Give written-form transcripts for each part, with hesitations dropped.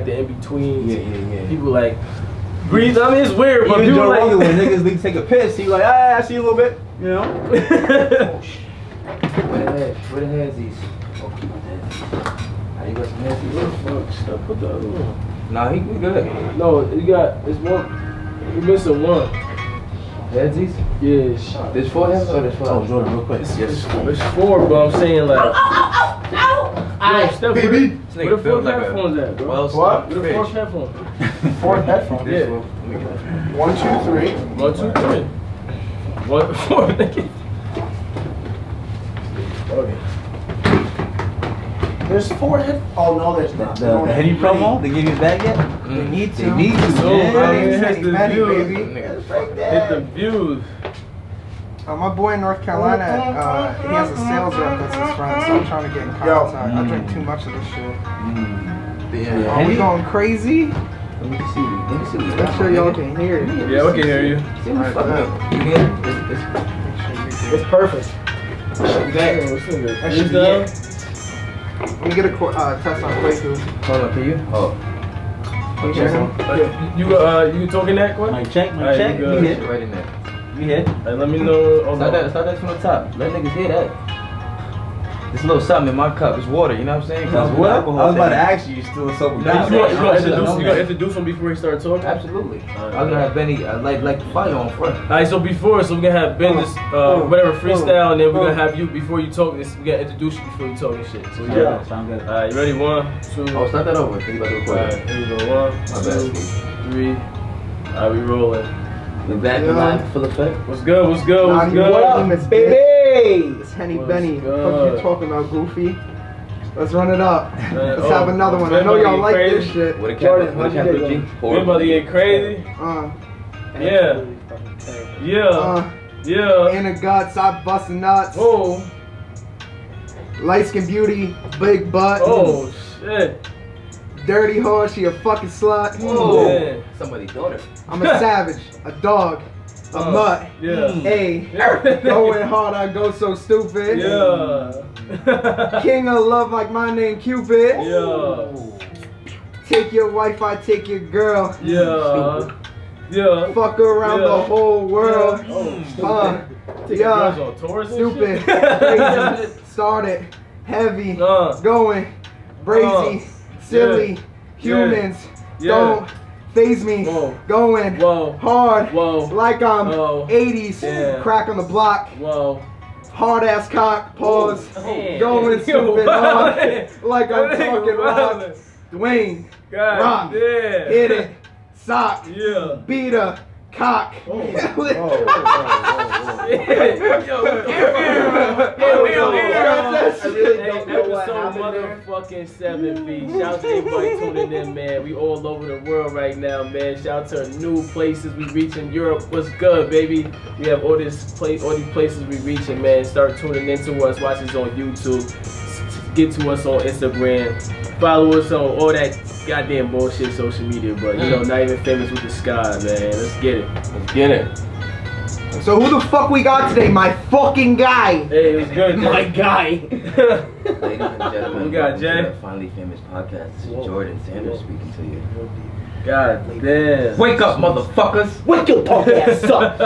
the in-betweens. Yeah. People like breathe. I mean, it's weird, but Even people Joe like Rogan, when niggas leave take a piss, he like, I see you a little bit, you know? Where the heads these? Oh, keep my head. You got some heads these? Fuck, put the other one. Nah, he good. No, it's one. You're missing one. Heads these? Yeah. There's 4 heads or there's 5? Oh, Jordan, real quick. It's 4, but I'm saying like. Yo, Steph, baby. Where the 4th headphones at, bro? Well, What? Where the 4th headphones? 4th headphone. Yeah. 1, 2, 3. 1, 2, 3. 1, 4. Okay. There's 4 head. Oh no, there's not. The Henny promo, they give you his bag yet? They need to. They need to, So, man. it has the Benny, views. baby. Hit the views. My boy in North Carolina, he has a sales rep that's his friend, so I'm trying to get in contact. I drink too much of this shit. Are we going crazy? Let me see. Make sure y'all can hear it. Yeah, we can hear you. You hear it? It's perfect. He's down. Let me get a test on Kwaku. Hold on, can you? Oh. Can you hear him? You talking that, Quan? Mic check, Alright, check. you You good. hit. Right in there. You hit. Let me know. Start that from the top. Let niggas hear that. There's a little something in my cup. It's water, you know what I'm saying? That's what? I was about to ask you still sober. You gonna introduce him before he starts talking? Absolutely. I'm gonna have Benny like the fire on front. Alright, so we're gonna have Ben this whatever freestyle, and then we're gonna have you before you talk this. We gotta introduce you before you talk and shit. So Yeah, sound good. Alright, you ready? 1, 2. Oh, start that over. You about to record Alright, it. here we go. 1, My bad, 2, Steve. 3. Alright, we rolling. We back live full effect. What's good? What's good? What's good? What up, Miss Baby? It's Henny What's Benny. good? What you talking about, Goofy? Let's run it up. Let's oh, have another one. I know y'all like this shit. What a Jordan, capital how'd you G? dig We about to get crazy. Yeah. Yeah. In the guts, I bustin' nuts. Oh. Light skin beauty, big butt. Oh shit. Dirty whore, she a fucking slut. Whoa. Yeah. Somebody's daughter. I'm a savage, a dog, a mutt. Yeah. Hey, going hard, I go so stupid. Yeah. King of love like my name Cupid. Yeah. Take your wife, I take your girl. Yeah. Yeah. Fuck around Yeah. the whole world. Oh, Take your girls on tours and Stupid, shit? crazy, started, heavy, going, brazy, silly, Yeah. humans, Yeah. don't phase me, Whoa. going Whoa. hard, Whoa. like I'm Whoa. 80s, Yeah. crack on the block, Whoa. hard ass cock, pause, Man. going stupid, hard, like I'm That nigga talking rock, wildin'. Dwayne, God rock, damn. hit it, sock, Yeah. beat her, cock. Episode motherfucking 7B. Shout out to everybody tuning in, man. We all over the world right now, man. Shout out to new places we reaching. Europe, what's good, baby? We have all these places we reaching, man. Start tuning into us. Watch us on YouTube. Get to us on Instagram. Follow us on all that goddamn bullshit social media, but you know, not even famous with the sky, man. Let's get it. Let's get it. So who the fuck we got today? My fucking guy. Hey, it was good. My guy. Ladies and gentlemen, We got welcome Jay. to the Finally Famous podcast. This is Jordan Sanders speaking to you. God damn. Wake up, motherfuckers! Wake your talk ass up.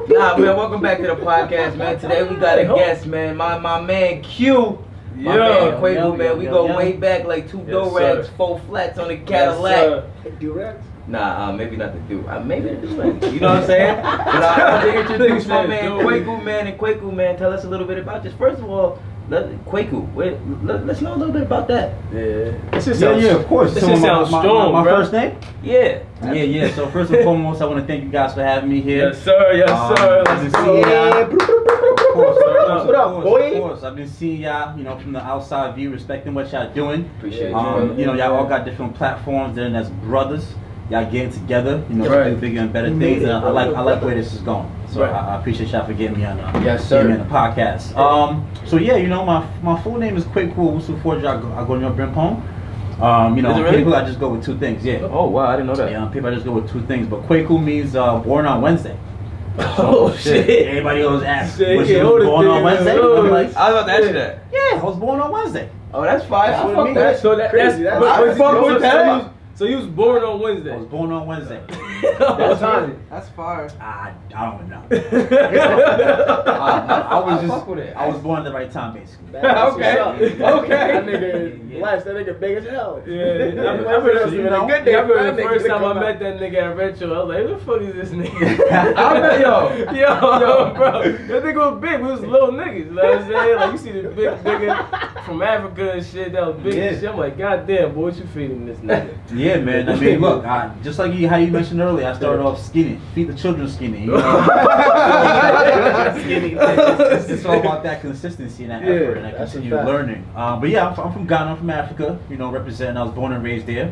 Nah, man, welcome back to the podcast, man. Today we got a guest, man. My man Q. My man Kwaku, man. We go way back like 2 do-rags, 4 flats on the Cadillac. Do-rags? Nah, maybe not the do. Maybe the do. You know what I'm saying? But I want to introduce my man Kwaku, man. And Kwaku, man, tell us a little bit about this. First of all, Kwaku, let's know a little bit about that. Yeah. Yeah, of course. This shit sounds strong, my bro. first name? Yeah. Yeah. So first and foremost, I want to thank you guys for having me here. Yes, sir. Yes, sir. I've been Let's seeing go. y'all. Of course, What up, boy? Of course, I've been seeing y'all, you know, from the outside view, respecting what y'all doing. Appreciate you. You know, y'all all got different platforms, then as brothers, y'all getting together, you know, Right. to do bigger and better things. And I like where this is going. So Right. I appreciate y'all for getting me on Yes, sir. getting me on the podcast. So yeah, you know, my full name is Kwaku Owusu-Forge. I go near Brimpong. You know, Is it really? people I just go with 2 things. Yeah. Oh wow, I didn't know that. Yeah, people I just go with 2 things. But Kwaku means born on Wednesday. Oh shit! Everybody always asks, Shit, was yeah, you hold it born on there, Wednesday? yo. I'm like, I was about to ask you that. yeah, I was born on Wednesday. Oh, that's fine. That's I what fuck it that. means. So that's Crazy, that's- but- I but- fuck so- with that. So you was born on Wednesday. I was born on Wednesday. What time? That's fire. I don't know. I I was fuck just, with it. I was born at the right time, basically. Okay. Okay. That nigga Yeah. blessed. That nigga big as hell. Yeah, I remember So, you know, good day I remember for the that first nigga to time I come met out. that nigga at Retro. I was like, who the fuck is this nigga? I bet yo. Yo, bro, that nigga was big. We was little niggas. You know what I'm saying? Like, you see the big nigga from Africa and shit that was big Yeah. and shit. I'm like, God damn, boy, what you feeding this nigga? Yeah, man. I mean, look, just like how you mentioned earlier, I started off skinny. Feed the children skinny. You know? Skinny. It's all about that consistency and that Yeah, effort and that that's a continued fact. learning. But yeah, I'm from Ghana. I'm from Africa. You know, representing. I was born and raised there.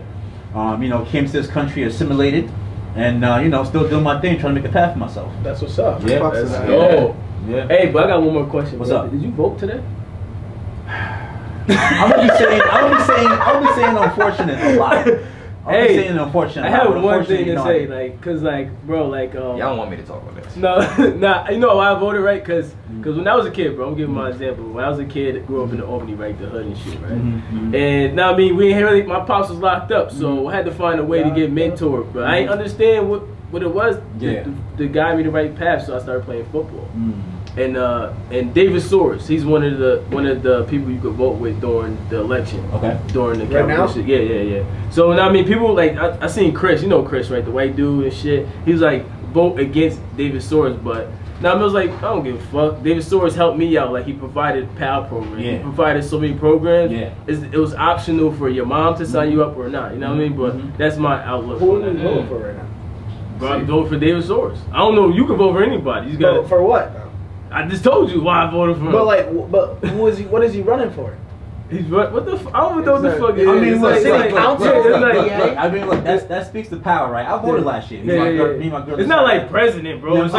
You know, came to this country assimilated, and you know, still doing my thing, trying to make a path for myself. That's what's up. Yeah. Fucks with Let's that. go. Yeah. Hey, but I got one more question. What's bro. up? Did you vote today? I'm gonna be saying unfortunate a lot. I'm Hey, saying unfortunate. I a lot, have but one unfortunately, thing to you know, say, like, cause, like, bro, like, Y'all don't want me to talk on this. no, nah, you know why I voted right? Cause when I was a kid, bro, I'm giving my example. When I was a kid, I grew up in the Albany, right, the hood and shit, right. And now, I mean, we ain't really. My pops was locked up, so I had to find a way to get mentored. But I ain't understand what it was to guide me the right path. So I started playing football. And David Soares, he's one of the people you could vote with during the election. Okay. During the Right now? shit. Yeah. So now I mean, people like I seen Chris, you know Chris, right? The white dude and shit. He was like vote against David Soares, but now I was like, I don't give a fuck. David Soares helped me out. Like he provided PAL programs. Yeah. He provided so many programs. Yeah. It was optional for your mom to sign you up or not. You know what I mean? But that's my outlook. Who on are you that. voting for right now? Bro, I'm voting for David Soares. I don't know. You can vote for anybody. You just got. For what? I just told you why I voted for him. But like, who is he? What is he running for? He's what the I don't know what the fuck. I mean, it's look, like, look, it's look, like, look, it's look, like- look, I mean, look, that speaks to power, right? I voted last year. Me and my girl- me and my girl It's not like president, bro. It's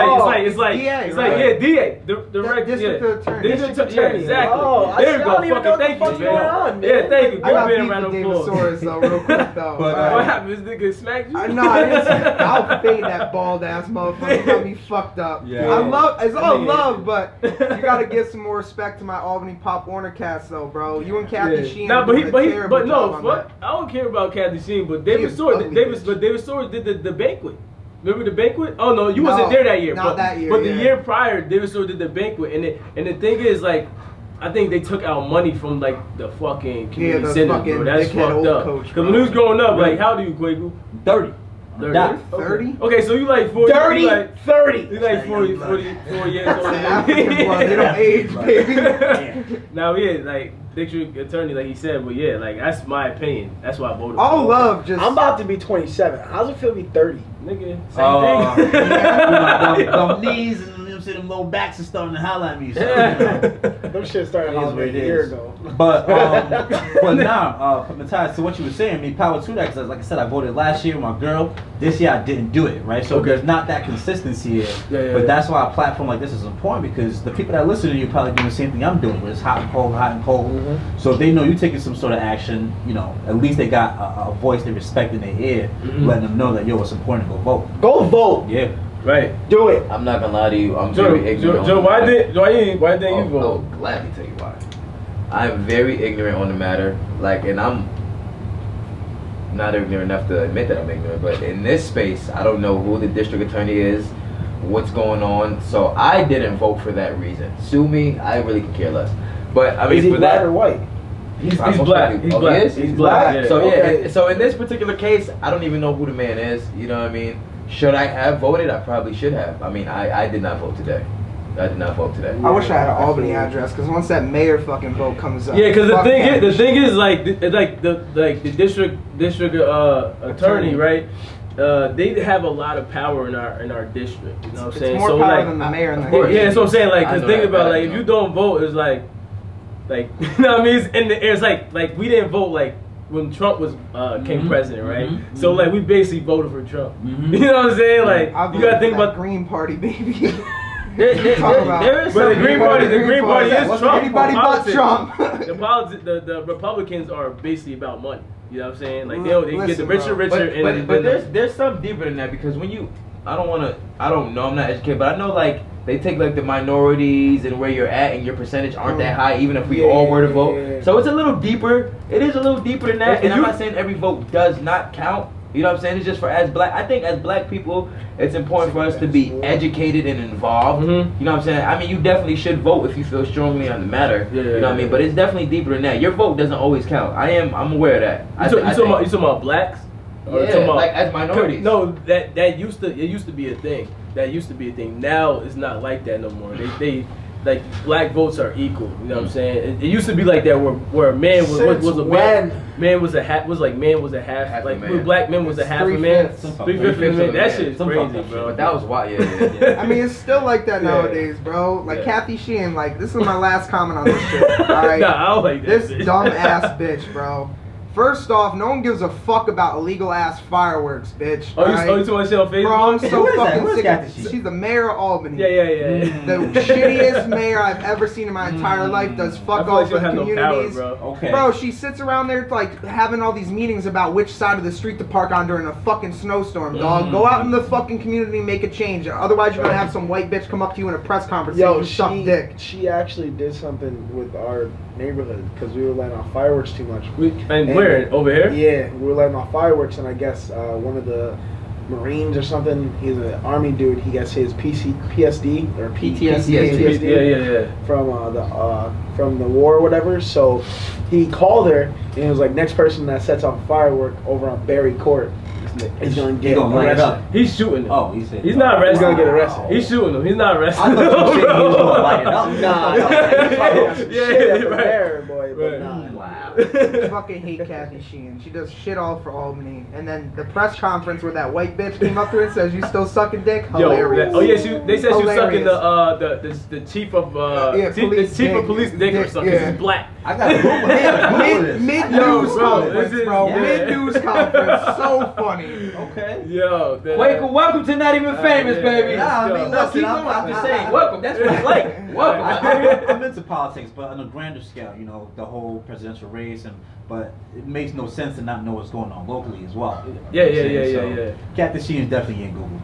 like DA, right? DA, direct District attorney. District Attorney. attorney, exactly. Oh, There you I go. don't even know Fucking what the thank you, fuck's going on, man. man. Yeah, thank you. I Good got being beef around with the David floor. Soares though, real quick though. But, What happened? This nigga smacked you? No, I didn't. I'll fade that bald ass motherfucker. He got me fucked up. Yeah. I love. It's all Yeah. love, but you gotta give some more respect to my Albany Pop Warner cast, though, bro. You and Kathy Sheen. Nah, doing a terrible job on fuck. that. I don't care about Kathy Sheen, but David She is Soares, ugly, bitch. David Soares did the banquet. Remember the banquet? Oh no, you No, wasn't there that year. not but, that year, But the yeah. year prior, David Soares did the banquet, and the thing is like, I think they took out money from like the fucking community the center, fucking bro. That's dickhead fucked old up. coach, Cause bro. when we was growing up, like, how old are you, Kwaku? 30. 30. Nah. 30? Okay, so you like 40. Dirty You like, 30. you like 44 years old. African blood, they don't age, baby. Now yeah, like district attorney, like he said, but yeah, like that's my opinion. That's why I voted. All for love, just. I'm about to be 27. How's it feel to be 30? nigga. Same thing. Them knees and them low backs are starting to holler at me. So, Them shit started It is what hollering it a year is. ago. But now, Matthias, to what you were saying, I mean, power to that, because like I said, I voted last year with my girl. This year I didn't do it, right? So Okay. there's not that consistency here. Yeah, But yeah. that's why a platform like this is important, because the people that listen to you probably doing the same thing I'm doing, where it's hot and cold, hot and cold. Mm-hmm. So if they know you taking some sort of action, you know, at least they got a voice they respect in their ear, Mhm. letting them know that, yo, it's important to go vote. Go vote. Yeah. Right. Do it. I'm not gonna lie to you. I'm Joe, very ignorant. Joe, on why the matter. why didn't you vote? I'll gladly tell you why. I'm very ignorant on the matter. Like, and I'm not ignorant enough to admit that I'm ignorant. But in this space, I don't know who the district attorney is, what's going on. So I didn't vote for that reason. Sue me. I really could care less. But I mean, Is he for black that, or white? He's I'm supposed black. to be- He's oh, black. he is? He's He's black. black? Yeah. So Okay. yeah, so in this particular case, I don't even know who the man is. You know what I mean? Should I have voted? I probably should have. I mean, I did not vote today. I did not vote today. I wish I had an Albany address, because once that mayor fucking vote comes up. Yeah, because the fuck thing that is, shit. like the district attorney, right? They have a lot of power in our district. You know what I'm It's saying? more So power like, than the mayor and the Of course. yeah, that's what I'm saying. Like, I cause know think that, about but like I if know. you don't vote, it's like you know what I mean? It's in the air. It's like we didn't vote like when Trump was came president, right? Mhm. So like we basically voted for Trump. Mhm. You know what I'm saying? Like I you voted gotta think for that about. Green Party, baby. There about- is but the Green Party is Trump. Anybody but Politics. Trump. The Republicans are basically about money. You know what I'm saying? Like they get the Listen, richer, bro. richer, But and there's something deeper than that, because when you don't know, I'm not educated, but I know like they take like the minorities and where you're at and your percentage aren't that high, even if we all were to vote. So it's a little deeper. It is a little deeper than that. And I'm not saying every vote does not count. You know what I'm saying? It's just for I think as black people, it's important for us to be educated and involved. You know what I'm saying? I mean, you definitely should vote if you feel strongly on the matter. You know what I mean? But it's definitely deeper than that. Your vote doesn't always count. I'm aware of that. You talking about blacks? Or Yeah, like as minorities. No, that used to be a thing. That used to be a thing. Now it's not like that no more. They like black votes are equal. You know what I'm saying? It used to be like that where a man was a man was a half like black men was a half a man. 3/5 of a man. That shit's crazy, bro. But that was wild. Yeah. I mean, it's still like that nowadays, bro. Like Kathy Sheehan, like this is my last comment on this shit. All right, nah, I don't like that. This dumb ass bitch, bro. First off, no one gives a fuck about illegal ass fireworks, bitch. Oh, you talking about shit on Facebook? Bro, I'm so fucking Where's sick Kathy of Sheehan? She's the mayor of Albany. Yeah. The shittiest mayor I've ever seen in my entire life. Does fuck off with communities. No power, bro. Okay. Bro, she sits around there like having all these meetings about which side of the street to park on during a fucking snowstorm, dog. Go out in the fucking community and make a change. Otherwise, you're gonna have some white bitch come up to you in a press conference saying you suck dick. She actually did something with our neighborhood because we were lighting off fireworks too much. And where? Over here? Yeah, we were lighting off fireworks, and I guess one of the Marines or something, he's an army dude, he gets his PSD or PTSD from the war or whatever. So he called her and it was like, next person that sets off a firework over on Berry Court is gonna get arrested. He's shooting him. Oh, he said he's not arrested. He's gonna get arrested. He's shooting him. He's not arrested. I thought you said he was gonna light it up. Yeah, there, boy. But nah. Wow. I fucking hate Kathy Sheehan. She does shit all for Albany. And then the press conference where that white bitch came up to her and says, "You still sucking dick?" Hilarious. They said she was sucking the chief of chief of police dick or something. Yeah. He's black. I got a Mid news conference, bro. Yeah. Mid news conference. So funny. Okay. Yo, Kwaku, welcome to Not Even Famous, baby. Nah, I mean, No, keep going. I'm just saying, welcome. That's what it's like. Welcome. I'm into politics, but on a grander scale, you know, the whole presidential race, but it makes no sense to not know what's going on locally as well. Yeah. Kathy Sheehan's definitely in Google.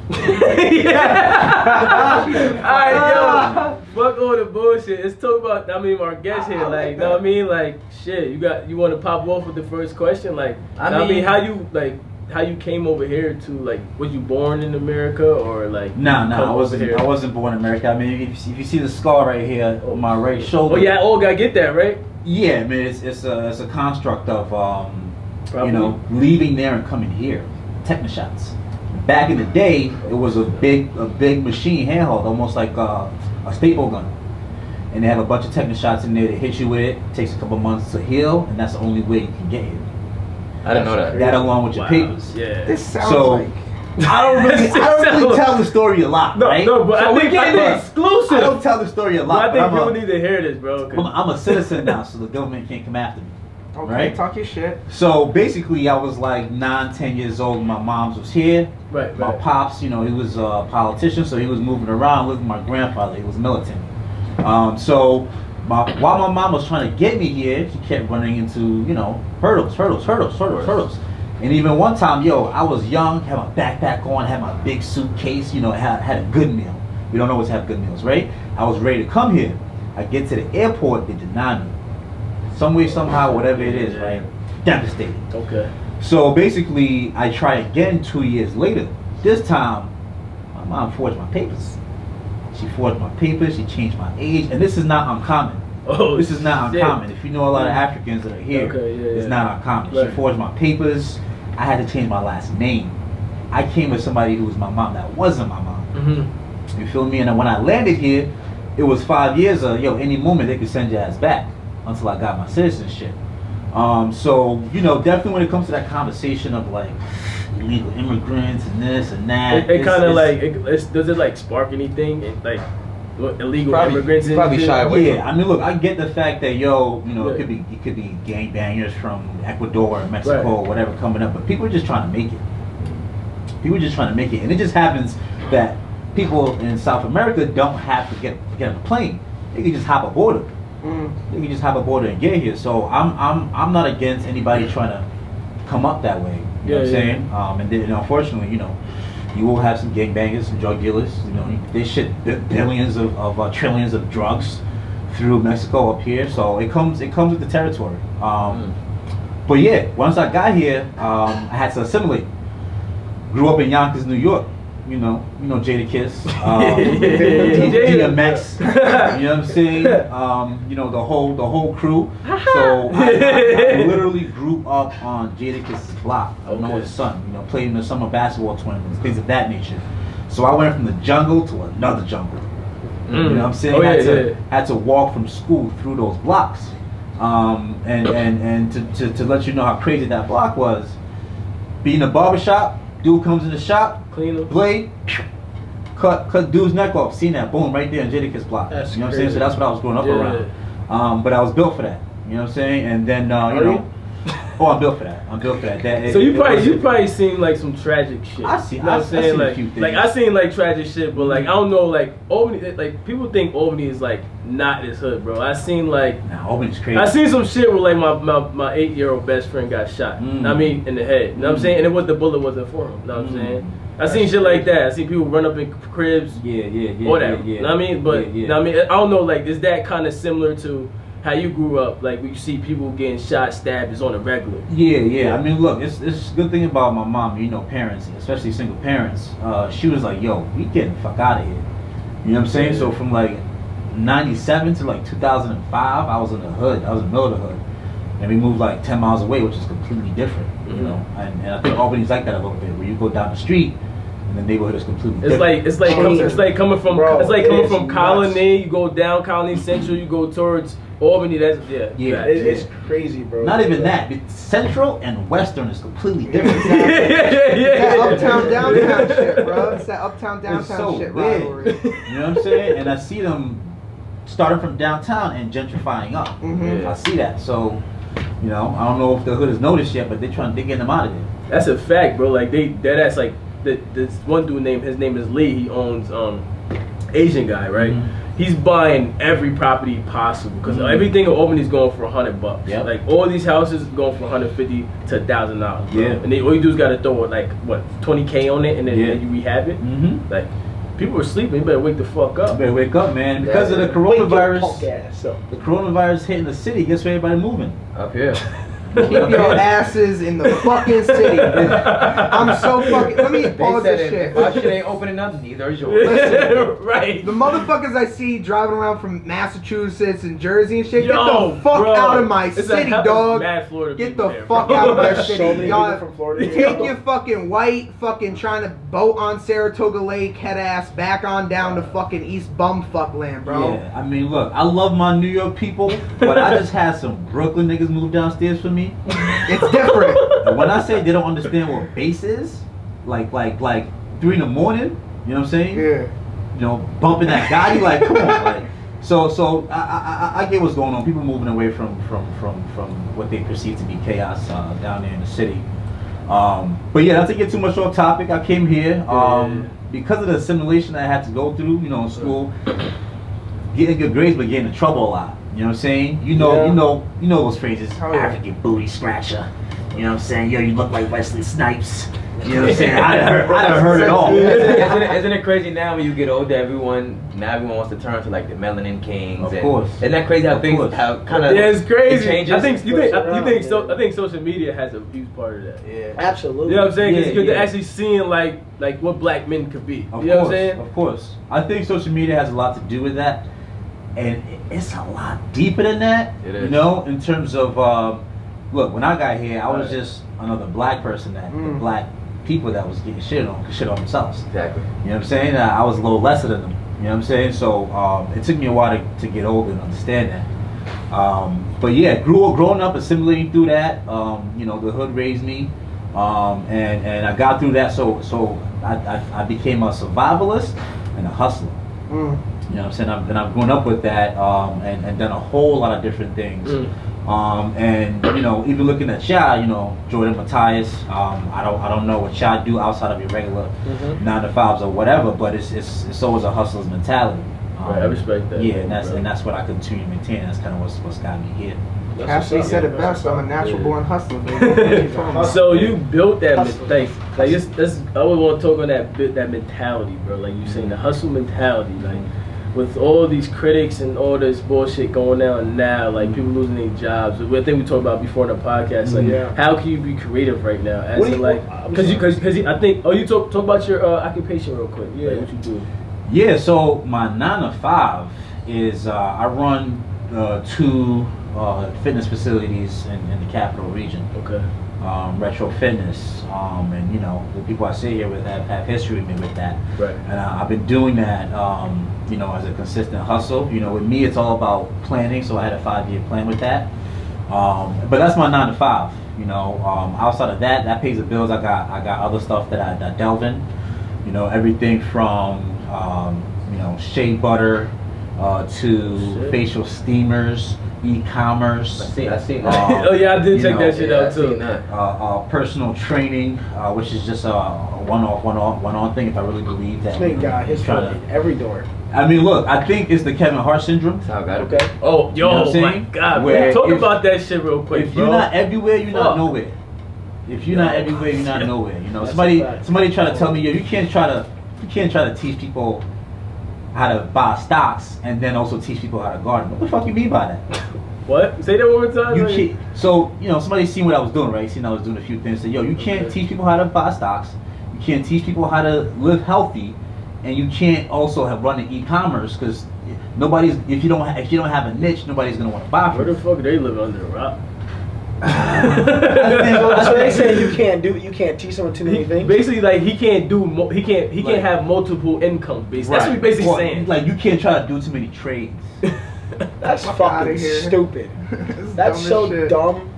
Alright, yo. Fuck all the bullshit. Let's talk about, our guest here. Like, you know what I mean? Like, shit, you want to pop off with the first question? Like, I mean, how you came over here to, like, was you born in America or like? No, I wasn't born in America. I mean, if you see the scar right here on my right shoulder. Oh yeah, gotta get that, right? Yeah, I mean, it's a construct of leaving there and coming here. Technoshots. Back in the day, it was a big machine handheld, almost like a staple gun. And they have a bunch of Technoshots in there that hit you with it. It takes a couple months to heal, and that's the only way you can get here. I didn't know that. That along with your papers. Yeah. This sounds like. I don't really tell the story a lot, right? No, but So we're getting the exclusive. I don't tell the story a lot. But I think people need to hear this, bro. I'm a citizen now, so the government can't come after me. Okay, right? talk your shit. So basically, I was like 9, 10 years old. My mom's was here. Right. My pops, he was a politician, so he was moving around. Living with my grandfather, he was militant. So while my mom was trying to get me here, she kept running into hurdles. And even one time, I was young, had my backpack on, had my big suitcase, had a good meal. We don't always have good meals, right? I was ready to come here. I get to the airport, they deny me. Some way, somehow, whatever it is, right? Devastated. Okay. So basically, I try again 2 years later. This time, my mom forged my papers. She forged my papers, she changed my age, and this is not uncommon. Oh, this is not uncommon. If you know a lot of Africans that are here, it's not uncommon. Right. She forged my papers. I had to change my last name. I came with somebody who was my mom that wasn't my mom. Mm-hmm. You feel me? And then when I landed here, it was 5 years of, any moment they could send your ass back until I got my citizenship. So, definitely when it comes to that conversation of like illegal immigrants and this and that. It kind of like, does it like spark anything? Like illegal immigrants? Probably shy away. Yeah, I mean, look, I get the fact that it could be gangbangers from Ecuador or Mexico or whatever coming up, but people are just trying to make it. And it just happens that people in South America don't have to get on a plane. They can just hop aboard it. They can just hop aboard and get here. So I'm not against anybody trying to come up that way. You know what I'm saying? And then unfortunately, You will have some gangbangers, some drug dealers. You know, they ship billions of trillions of drugs through Mexico up here, so it comes with the territory. But yeah, once I got here, I had to assimilate. Grew up in Yonkers, New York. You know Jadakiss, DMX. You know what I'm saying? You know the whole crew. So I literally grew up on Jadakiss's block. I know his son. You know, played in the summer basketball tournaments, things of that nature. So I went from the jungle to another jungle. You know what I'm saying? Had to walk from school through those blocks. And to let you know how crazy that block was, be in a barbershop, dude comes in the shop, clean the blade, cut dude's neck off. Seen that? Boom, right there in Jadakiss block. You know what I'm saying? So that's what I was growing up around. But I was built for that. You know what I'm saying? And then you know. Oh, I'm built for that. So you probably seen like some tragic shit. I see. You know what I'm saying? Like, a few things. Like I seen like tragic shit, but like I don't know, like Albany, like people think Albany is like not his hood, bro. I seen like Albany's crazy. I seen some shit where like my 8-year-old best friend got shot. I mean in the head. You know what I'm saying? And it was the bullet wasn't for him. You know what I'm saying? I seen shit like that. I seen people run up in cribs. Whatever. You know what I mean? But you know what I mean? I don't know. Like is that kind of similar to how you grew up, like when you see people getting shot, stabbed, is on a regular? Yeah. I mean, look, it's a good thing about my mom, you know, parents, especially single parents. She was like, yo, we getting the fuck out of here. You know what I'm saying? So from like 97 to like 2005, I was in the hood. I was in the middle of the hood. And we moved like 10 miles away, which is completely different, you know? And I think Albany's like that a little bit, where you go down the street, and the neighborhood is completely different. It's like coming from Colony, you go down Colony Central, you go towards Albany. It's crazy, bro. Not even that. Central and Western is completely different. That uptown downtown shit, bro. It's that uptown downtown shit rivalry. You know what I'm saying? And I see them starting from downtown and gentrifying up. I see that. So, you know, I don't know if the hood has noticed yet, but they're trying to get them out of there. That's a fact, bro. Like that's like this one dude his name is Lee. He owns Asian guy, right? He's buying every property possible because everything in Albany's going for $100. Yep. Like all these houses going for $150 to $1,000. Yeah. And all you do is got to throw like what $20K on it, and then you rehab it. Like people are sleeping. You better wake the fuck up. You better wake up, man. Because of the coronavirus. The coronavirus hitting the city. Guess where everybody moving? Up here. Keep your asses in the fucking city. I'm so fucking. Let me pause this shit. If our shit ain't opening up, neither is yours. Listen, right. The motherfuckers I see driving around from Massachusetts and Jersey and shit, get the fuck bro, out of my city, dog. Get the fuck out of my city. So many Y'all people from Florida. take your fucking white, fucking trying to boat on Saratoga Lake, head ass back on down to fucking East Bumfuck land, bro. Yeah, I mean, look, I love my New York people, but I just had some Brooklyn niggas move downstairs for me. It's different. And when I say they don't understand what bass is, like 3 in the morning, you know what I'm saying? Yeah. You know, bumping that Gotti, like, come on, like. So I get what's going on. People moving away from what they perceive to be chaos down there in the city. But yeah, not to get too much off topic. I came here because of the assimilation I had to go through. You know, in school, getting good grades, but getting in trouble a lot. You know what I'm saying? You know those phrases. African booty scratcher. You know what I'm saying? Yo, you look like Wesley Snipes. You know what I'm saying? I done heard it all. Isn't it crazy now when you get older, everyone wants to turn to like the Melanin Kings. Of course. Isn't that crazy how things kind of it's crazy. It changes? I think social media has a huge part of that. Yeah, absolutely. You know what I'm saying? Because you're actually seeing like what black men could be. Of you know course, what I'm saying? Of course. I think social media has a lot to do with that. And it's a lot deeper than that. It is. You know, in terms of, look, when I got here, I was just another black person that the black people that was getting shit on themselves. Exactly. You know what I'm saying? I was a little lesser than them. You know what I'm saying? So it took me a while to get older and understand that. But yeah, growing up, assimilating through that. You know, the hood raised me, and I got through that. So I became a survivalist and a hustler. You know what I'm saying? I've grown up with that and done a whole lot of different things. And you know, even looking at Shy, you know, Jordan Matthias, I don't know what Shy do outside of your regular 9-to-5s or whatever, but it's always a hustler's mentality. Right, I respect that. Yeah, and that's what I continue to maintain. That's kind of what's got me here. Ashley said it best. I'm a natural born hustler, baby. So you built that like this. I would want to talk on that mentality, bro. Like you saying the hustle mentality, like with all these critics and all this bullshit going on now, like people losing their jobs. I think we talked about before in the podcast. Like, how can you be creative right now? As in, like, because I think. Oh, you talk about your occupation real quick. Yeah, like what you do. Yeah. So my 9 to 5 is I run 2 fitness facilities in the capital region. Okay. Retro Fitness, and you know the people I sit here with have history with me with that. Right. And I've been doing that, you know, as a consistent hustle. You know, with me, it's all about planning. So I had a 5-year plan with that. But that's my 9 to 5. You know, outside of that pays the bills. I got other stuff that I delve in. You know, everything from you know, shea butter to facial steamers. E-commerce. I see that. Oh yeah, I did check that shit out too. Personal training, which is just a one-on thing. If I really believe that. This guy, his foot in every door. I mean, look, I think it's the Kevin Hart syndrome. That's how I got it. Okay. Oh, yo, you know what I'm my saying? God, Where man. Talk if- about that shit real quick, If bro. you're not everywhere, you're not nowhere. If you're not everywhere, you're not nowhere. You know, somebody try to tell me, yo, you can't try to teach people how to buy stocks and then also teach people how to garden. What the fuck you mean by that? What? Say that one more time. You can't. So you know, somebody seen what I was doing, right? Seen I was doing a few things. Said, yo, you can't teach people how to buy stocks. You can't teach people how to live healthy, and you can't also have run an e-commerce because nobody's. If you don't have a niche, nobody's gonna want to buy Where from the fuck are they living under a rock? So they say you can't teach someone too many things. Basically, like he can't have multiple incomes. Basically, that's what he's basically Well, saying. Like you can't try to do too many trades. That's Fuck fucking outta here. stupid. That's dumb so as shit. dumb.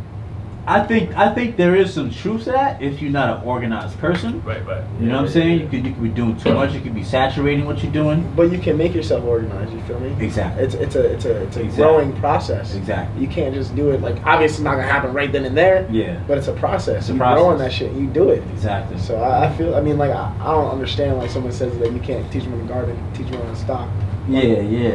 I think there is some truth to that if you're not an organized person. Right. You know what I'm saying? You could be doing too much. You could be saturating what you're doing. But you can make yourself organized. You feel me? Exactly. It's a Exactly. growing process. Exactly. You can't just do it like obviously it's not gonna happen right then and there. Yeah. But it's a process. It's a You process. growing that shit. You do it. Exactly. So I feel. I mean, like I don't understand like someone says that you can't teach them in the garden, teach them on the stock. Yeah. You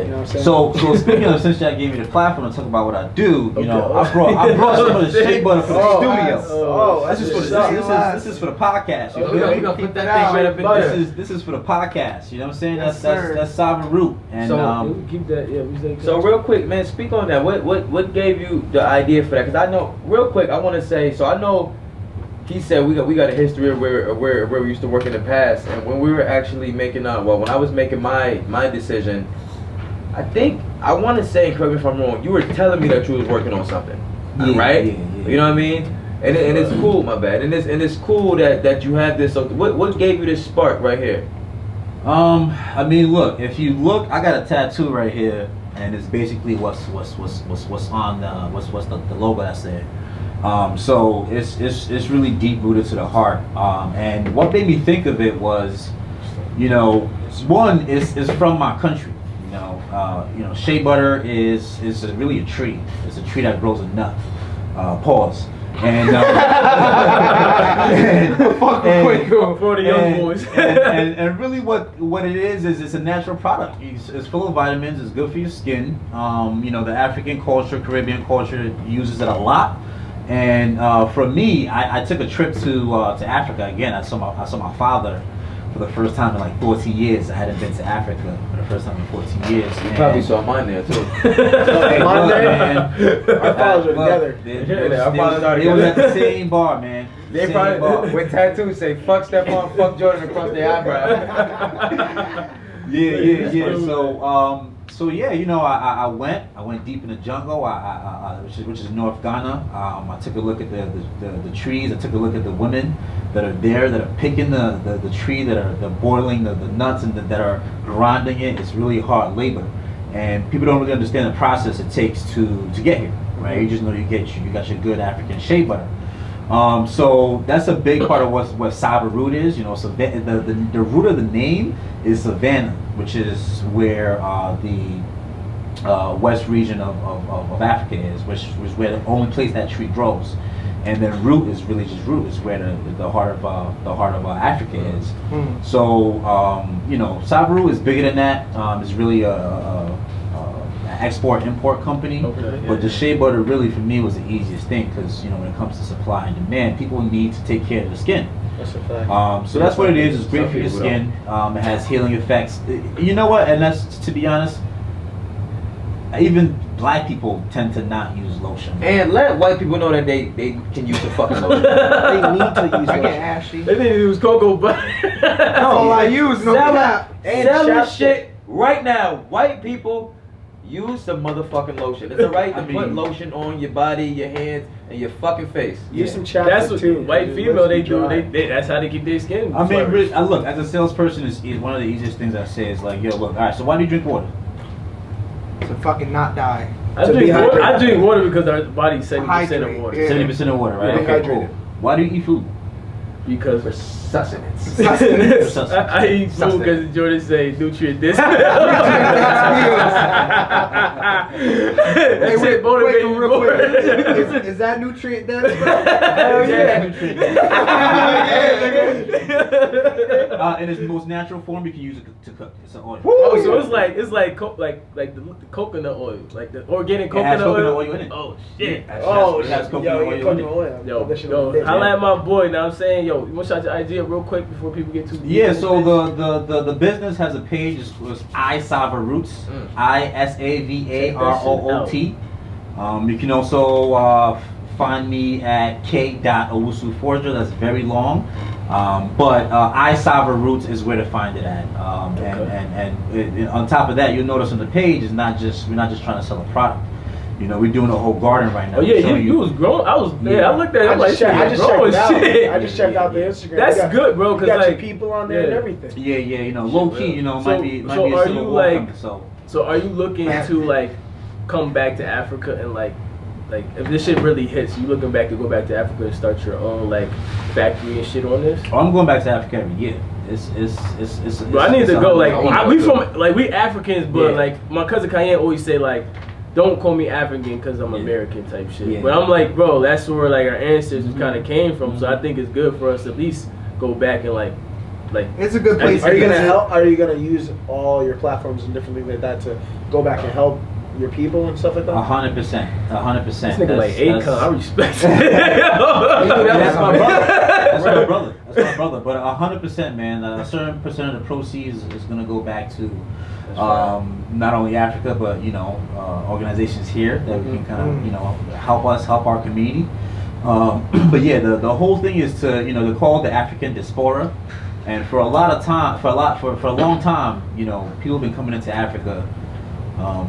know what I'm saying? So speaking of, since y'all gave me the platform to talk about what I do, you know, Okay. I brought some of the shea butter for the studio. Oh, This is for this is for the podcast. You Oh, feel yeah, me? we gonna put that thing right up in there. This is for the podcast. You know what I'm saying? Yes, that's sir. that's Sovereign Root. And So, Keep that. Yeah, we say. So real quick, man, speak on that. What gave you the idea for that? Because I know, real quick, I want to say. So I know, he said we got a history of where we used to work in the past, and when we were actually making when I was making my decision, I think I want to say, correct me if I'm wrong, you were telling me that you was working on something, Yeah, right? yeah. You know what I mean? And it's cool, my bad. And it's cool that you have this. So what gave you this spark right here? I mean, look. If you look, I got a tattoo right here, and it's basically what's on what's the logo that's there. So it's really deep rooted to the heart. And what made me think of it was, you know, one is from my country. You know, shea butter is really a tree. It's a tree that grows a nut. Pause. And for the young boys. and really what it is it's a natural product. It's full of vitamins. It's good for your skin. You know, the African culture, Caribbean culture uses it a lot. And for me, I took a trip to Africa again. I saw my father for the first time in like 14 years. I hadn't been to Africa for the first time in 14 years. You probably saw mine there too. Mine there? Our fathers are together. Our fathers are They was at together. the same bar, man. They Same probably bar. with tattoos say "fuck Stephon, fuck Jordan" across their eyebrow. Yeah. So yeah, you know, I went deep in the jungle, which is North Ghana. I took a look at the trees. I took a look at the women that are there, that are picking the tree, that are boiling the nuts, and that are grinding it. It's really hard labor, and people don't really understand the process it takes to get here, right? You just know you got your good African shea butter. So that's a big part of what Savannah root is. You know, so the root of the name is Savannah, which is where the west region of Africa is, which is where the only place that tree grows. And then root is really just root. It's where the heart of Africa is. So you know, Savannah root is bigger than that. It's really export-import company. Okay, But the shea butter really for me was the easiest thing because when it comes to supply and demand, people need to take care of the skin. That's a fact. So that's what it is. It's great for your Some skin. It has healing effects. You know what? And that's, to be honest, even black people tend to not use lotion. And let white people know that they can use the fucking lotion. They need to use I get lotion. ashy. They didn't use cocoa butter. That's all I use. No cap. And Sell this chapstick. shit right now. White people use some motherfucking lotion. It's alright to put lotion on your body, your hands, and your fucking face. Use some chapstick That's what too. white It female lets they you do. dry. They that's how they keep their skin. I mean, flourish. really, look, as a salesperson, is one of the easiest things I say is like, yo, look, all right, so why do you drink water? To fucking not die. I to drink be water. I hydrated. drink water because our body's 70% of Hydrate, water. yeah. 70% of water, right? Yeah, Okay, hydrated. cool. Why do you eat food? Because Sustenance. I eat food because Jordan say nutrient this. Hey, That's wait, it, motivate you real more. quick. Is that nutrient dense, bro? Hell yeah. In its most natural form, you can use it to cook. It's an oil. Oh, so it's like the coconut oil, like the organic It has coconut coconut oil. oil in it. Oh shit. Oh, It has coconut oil in it. coconut oil. Yo, That shit yo, on the holla at my boy. Now I'm saying, yo, you want to shout your idea real quick before people get too deep? Yeah, in so this? the business has a page. It's iSava Roots, ISAVAROOT. You can also find me at k.owusu-forger. That's very long. But iSava Roots is where to find it at. And on top of that, you'll notice on the page we're not just trying to sell a product. We're doing a whole garden right now. Oh yeah, Showing you was growing. I looked at it. I'm like, I just checked growing it out. shit. I just checked out the Instagram. That's You got- good, bro. You Cause got like your people on there and everything. Yeah, low key, might be so a are civil you war like? coming, so. So are you looking to like come back to Africa and like if this shit really hits, you looking back to go back to Africa and start your own like factory and shit on this? Oh, I'm going back to Africa every year. It's Bro, I need to go. Like we go. from like we Africans, but Yeah. like my cousin Cayenne always say like, don't call me African because I'm Yeah. American type shit. Yeah. But I'm like, bro, that's where like our ancestors kind of came from. So I think it's good for us to at least go back and like. It's a good place. Are you to gonna visit. help? Are you gonna use all your platforms and different things like that to go back and help your people and stuff like that? 100%. This nigga like That's- Akon, I respect it. That's my brother. That's my brother. That's my brother. But 100%, man. A certain percent of the proceeds is gonna go back to not only Africa, but organizations here that we can kind of help our community. But yeah, the whole thing is to they call it the African diaspora, and for a long time, people have been coming into Africa.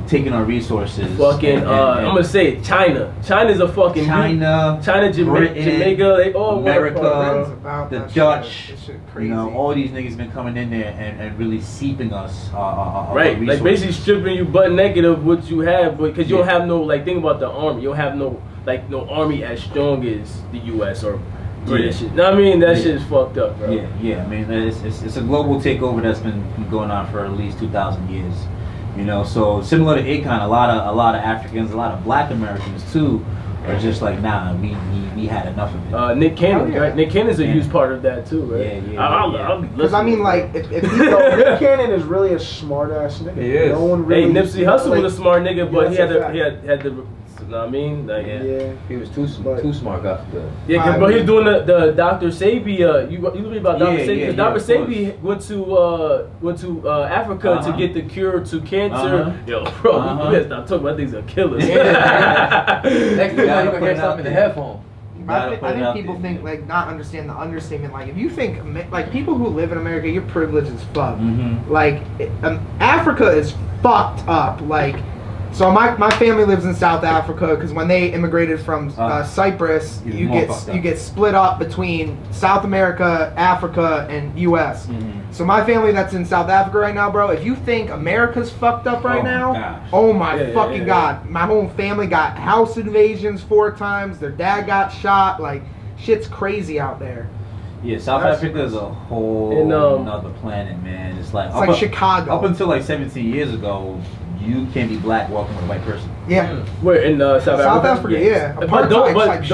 Taking our resources. Fucking, and I'm gonna say it, China. China's a fucking China, Jamaica, Britain, they all America, About the that Dutch. shit. This shit crazy. All these niggas been coming in there and really seeping us. Our right, like resources. basically stripping you butt naked of what you have, because you don't have no think about the army. You don't have no army as strong as the U.S. or British. Yeah. You know what I mean? That Yeah. shit is fucked up, bro. Yeah. I mean, it's a global takeover that's been going on for at least 2,000 years. So similar to Akon, a lot of Africans, a lot of Black Americans too, are just like, nah, we had enough of it. Nick Cannon, Oh, yeah. right? Nick Cannon's a Yeah. huge part of that too, right? Yeah. I'll be Because I listening. mean, like, if Nick Cannon is really a smart ass nigga. He is. No one Hey, really. Nipsey Hussle was a smart nigga, but Yeah, he had that's a had the, you know what I mean? Like, Yeah. He was too smart, got the. Yeah, cause bro, he was doing the Dr. Sebi. You read about Dr. Yeah, Sebi? yeah, Because Dr. of Sebi went to Africa to get the cure to cancer. Yo, bro, we gotta stop talking about things are killers. Next thing you know, Gotta you put gonna hear it out something in the there. headphone. I Put it think out people there, think man. like not understand the understatement. Like if you think like people who live in America, you're privileged as fuck. Like Africa is fucked up. Like so my family lives in South Africa because when they immigrated from Cyprus, Even you more fucked up. get split up between South America, Africa, and U.S. So my family that's in South Africa right now, bro. If you think America's fucked up right Oh my now, gosh. oh my Yeah, fucking yeah. god, my whole family got house invasions 4 times. Their dad got shot. Like shit's crazy out there. Yeah, South That's Africa is a whole And, another planet, man. It's like It's like Chicago. Up until like 17 years ago, you can't be black walking with a white person. Yeah. Where in South Africa? Africa, yeah. But don't Apartheid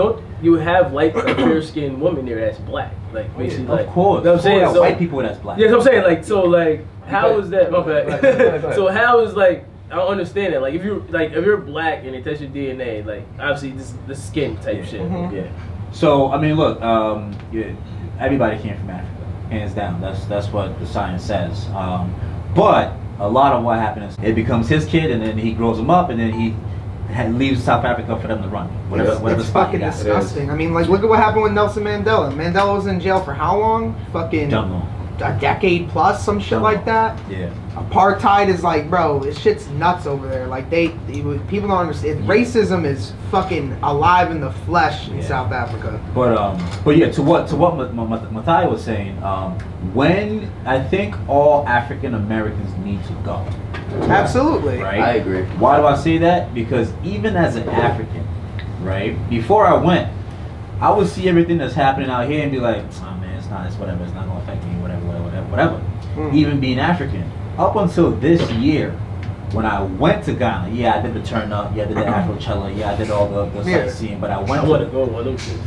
type you have like a fair skinned woman there that's black? Like basically, Of like, course. You know what I'm saying? Yeah, So- white people that's black. Yeah, that's what I'm saying. Like, so like, how is that? My Go bad. ahead. So how is like I don't understand it. Like if you're black and they test your DNA, like obviously this the skin type shit. Mhm. Yeah. So I mean, look, yeah, everybody came from Africa, hands down. That's what the science says. But a lot of what happens, it becomes his kid, and then he grows him up, and then he leaves South Africa for them to run. Whatever It's spot you fucking got. disgusting. I mean, like, look at what happened with Nelson Mandela. Mandela was in jail for how long? Fucking Don't know. a decade plus, some shit like that. Yeah. Apartheid is like, bro, this shit's nuts over there. Like people don't understand. Racism is fucking alive in the flesh in Yeah. South Africa. But yeah, to what Mathai was saying, when I think all African Americans need to go. Absolutely. Right? I agree. Why do I say that? Because even as an African, right, before I went, I would see everything that's happening out here and be like, oh man, it's whatever, it's not gonna affect me, whatever. Even being African. Up until this year, when I went to Ghana, yeah, I did the turn up, yeah, I did the Afrochella, yeah, I did all the sightseeing, but I went I to want to go one of them shit.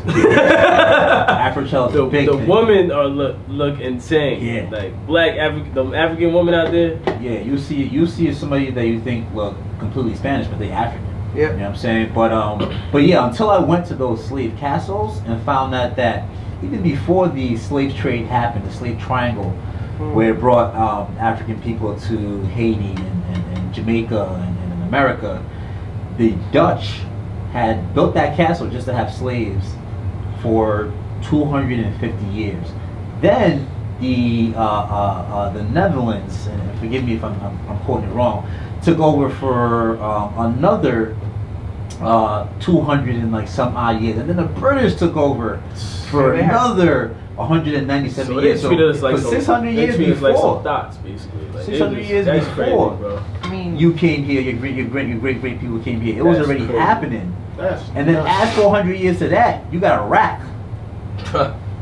Afrochella's a big The thing. women are look insane. Yeah. Like black African women out there. Yeah, you see somebody that you think look completely Spanish, but they African. Yeah. You know what I'm saying? But yeah, until I went to those slave castles and found out that even before the slave trade happened, the slave triangle, where it brought African people to Haiti and Jamaica and America, the Dutch had built that castle just to have slaves for 250 years. Then the Netherlands, and forgive me if I'm quoting it wrong, took over for another 200 and like some odd years, and then the British took over for another 197 years. They treated us for like 600 years they treated us like before. some dots, basically. Like, 600 years that's before. crazy, bro. I mean, You came here, your great people came here. It was That's already crazy. happening. That's And then nuts. add 400 years to that, you got a rack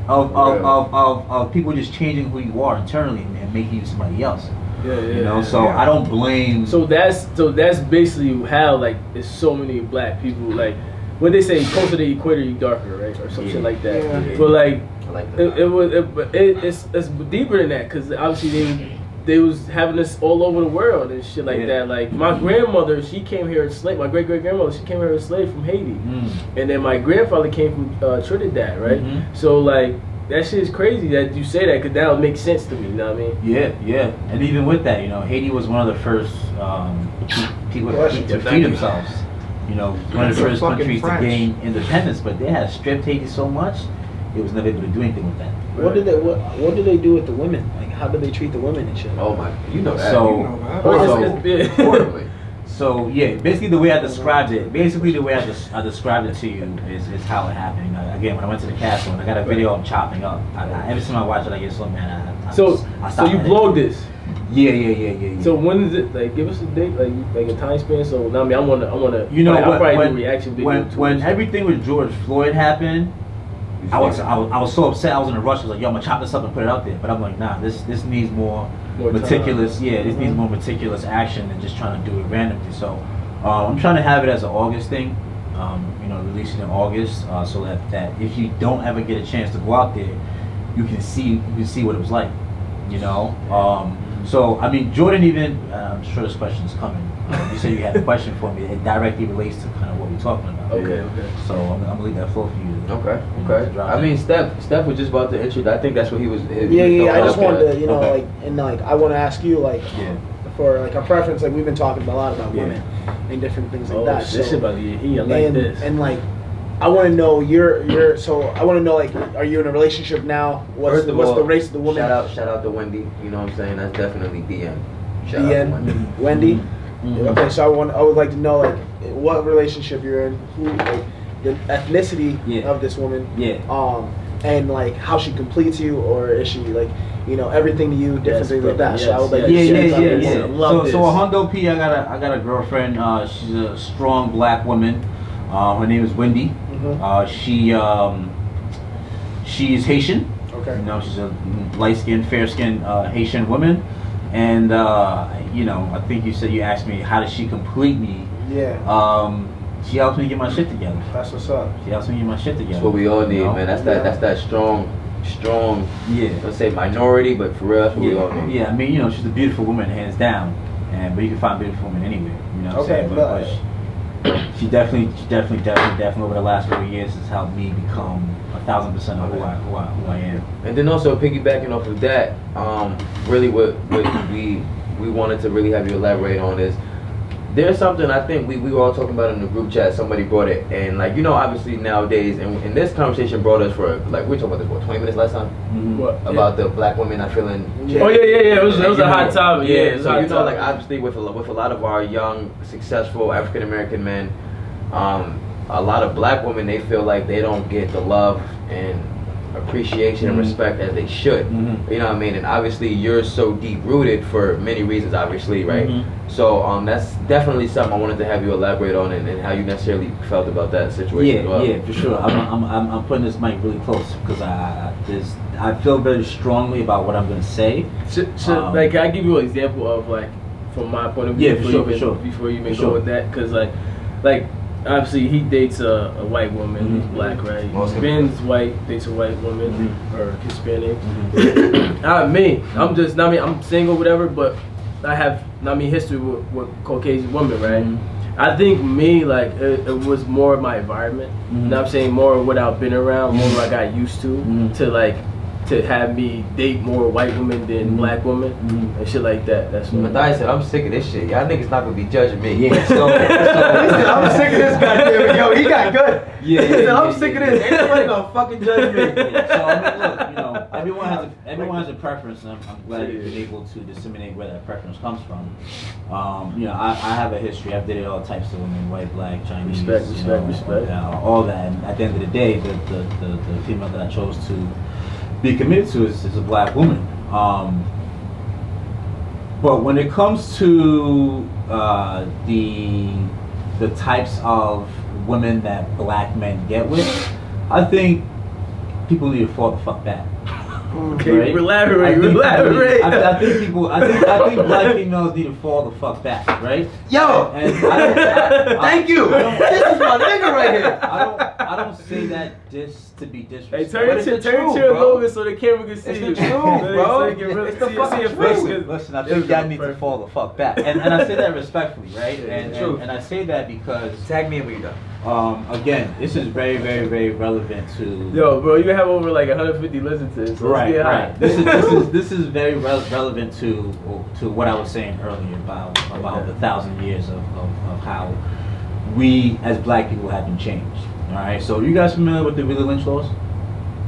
of people just changing who you are internally and making you somebody else. Yeah, You know, yeah. so I don't blame. So that's basically how like there's so many black people like what they say closer to the equator you darker, right, or some shit like that. Yeah. But like I like that. it's deeper than that because obviously they was having this all over the world and shit like that. Like my grandmother, she came here as slave. My great grandmother, she came here as slave from Haiti, and then my grandfather came from Trinidad, right? So like. That shit is crazy that you say that because that would make sense to me. You know what I mean? Yeah. And even with that, you know, Haiti was one of the first people to free themselves. You know, one of the first fucking countries French. to gain independence, but they had stripped Haiti so much, it was never able to do anything with that. What did they do with the women? Like, how did they treat the women and shit? Oh my, you know that. So, You know that. Horribly. So yeah, basically the way I described it, I described it to you is how it happened. You know, again, when I went to the castle and I got a video of chopping up, every time I watch it, I get so mad. So stop you it. blowed this. Yeah. So when is it? Like, give us a date, like a time span. So now, I mean, I wanna. You know, like, I'll probably when do a reaction video. when everything with George Floyd happened, I was so upset. I was in a rush. I was like, yo, I'm gonna chop this up and put it out there. But I'm like, nah, this needs more meticulous. time. Yeah, this needs more meticulous action than just trying to do it randomly. So I'm trying to have it as an August thing. You know, release it in August, so that if you don't ever get a chance to go out there, you can see what it was like. You know. So I mean, Jordan even. I'm sure this question is coming. You said you had a question for me. It directly relates to kind of what we're talking about. Okay. So I'm gonna leave that flow for you. Okay. I mean, Steph was just about to introduce. I think that's what he was. Yeah. I just Okay. wanted to, Okay. I want to ask you, like, Yeah. for like a preference. Like, we've been talking a lot about Yeah. women and different things like Oh, that. this shit about to get heat. I like this. And like, I want to know you're. So I want to know, like, are you in a relationship now? What's the race of the woman? Shout out to Wendy. You know what I'm saying? That's definitely DM. Shout out to DN, Wendy. Wendy. Mhm. Okay, so I would like to know, like, what relationship you're in, who, like, the ethnicity of this woman, Yeah. and like how she completes you, or is she like, everything to you, different Yes, things like that. brother, So I would like to Yeah. share about this. I love So this. a Hundo P, I got a girlfriend. She's a strong black woman. Her name is Wendy. Mhm. She's Haitian. Okay. You know, she's a light-skinned, fair-skinned Haitian woman. And I think you asked me how does she complete me. Yeah. She helps me get my shit together. That's what's up. She helps me get my shit together. That's what we all need, you know? man. That's that strong. Yeah. Let's say minority, but for real, that's what we all need. Yeah, I mean, she's a beautiful woman, hands down. but you can find beautiful women anywhere. You know what Okay, I'm saying? But she definitely over the last 4 years has helped me become 1,000% of who I am. And then also piggybacking off of that, really what we wanted to really have you elaborate on is there's something I think we were all talking about in the group chat. Somebody brought it, and like obviously nowadays, and this conversation brought us for like we were talking about this 20 minutes last time about the black women not feeling. Oh yeah. It was a hot topic. Yeah, so like obviously with a lot of our young, successful African American men, a lot of black women, they feel like they don't get the love and appreciation and respect as they should. You know what I mean? And obviously you're so deep rooted for many reasons, obviously, right? So that's definitely something I wanted to have you elaborate on and how you necessarily felt about that situation as well. Yeah, for sure. I'm putting this mic really close because I feel very strongly about what I'm going to say. Like, can I give you an example of like from my point of view? Yeah, for sure. Before you even go with that, because like obviously he dates a white woman. He's black, right? Ben's white, dates a white woman or Hispanic. I'm single, whatever, but I have history with Caucasian women, right? I think me, like it was more of my environment. You know what I'm saying? More of what I've been around, more what I got used to have me date more white women than black women and shit like that. That's what Matthias said, I'm sick of this shit. Y'all niggas not gonna be judging me. Yeah, so I'm sick of this goddamn. Yo, he got good. He said, I'm sick of this. Ain't nobody gonna fucking judge me. So I mean, look, everyone has a preference, and I'm glad you've been able to disseminate where that preference comes from. I have a history. I've dated all types of women, white, black, Chinese, respect, all that. And at the end of the day, the female that I chose to be committed to is a black woman. But when it comes to the types of women that black men get with, I think people need to fall the fuck back. Okay, right? elaborate. I think black females need to fall the fuck back, right? Yo, thank you. This is my nigga right here. I don't say that just to be disrespectful. Hey, turn your chair a little bit so the camera can see you. It's the truth, bro. So you can really It's the see fucking your face. truth. Listen, I think y'all need to fall the fuck back, and I say that respectfully, right? And I say that because Tag me in when you're done. again, this is very, very, very relevant to. Yo, bro, you have over like 150 listens to this. So Right. This This is very relevant to what I was saying earlier about the 1,000 years of how we as black people have been changed. All right. So, you guys familiar with the Willie Lynch laws?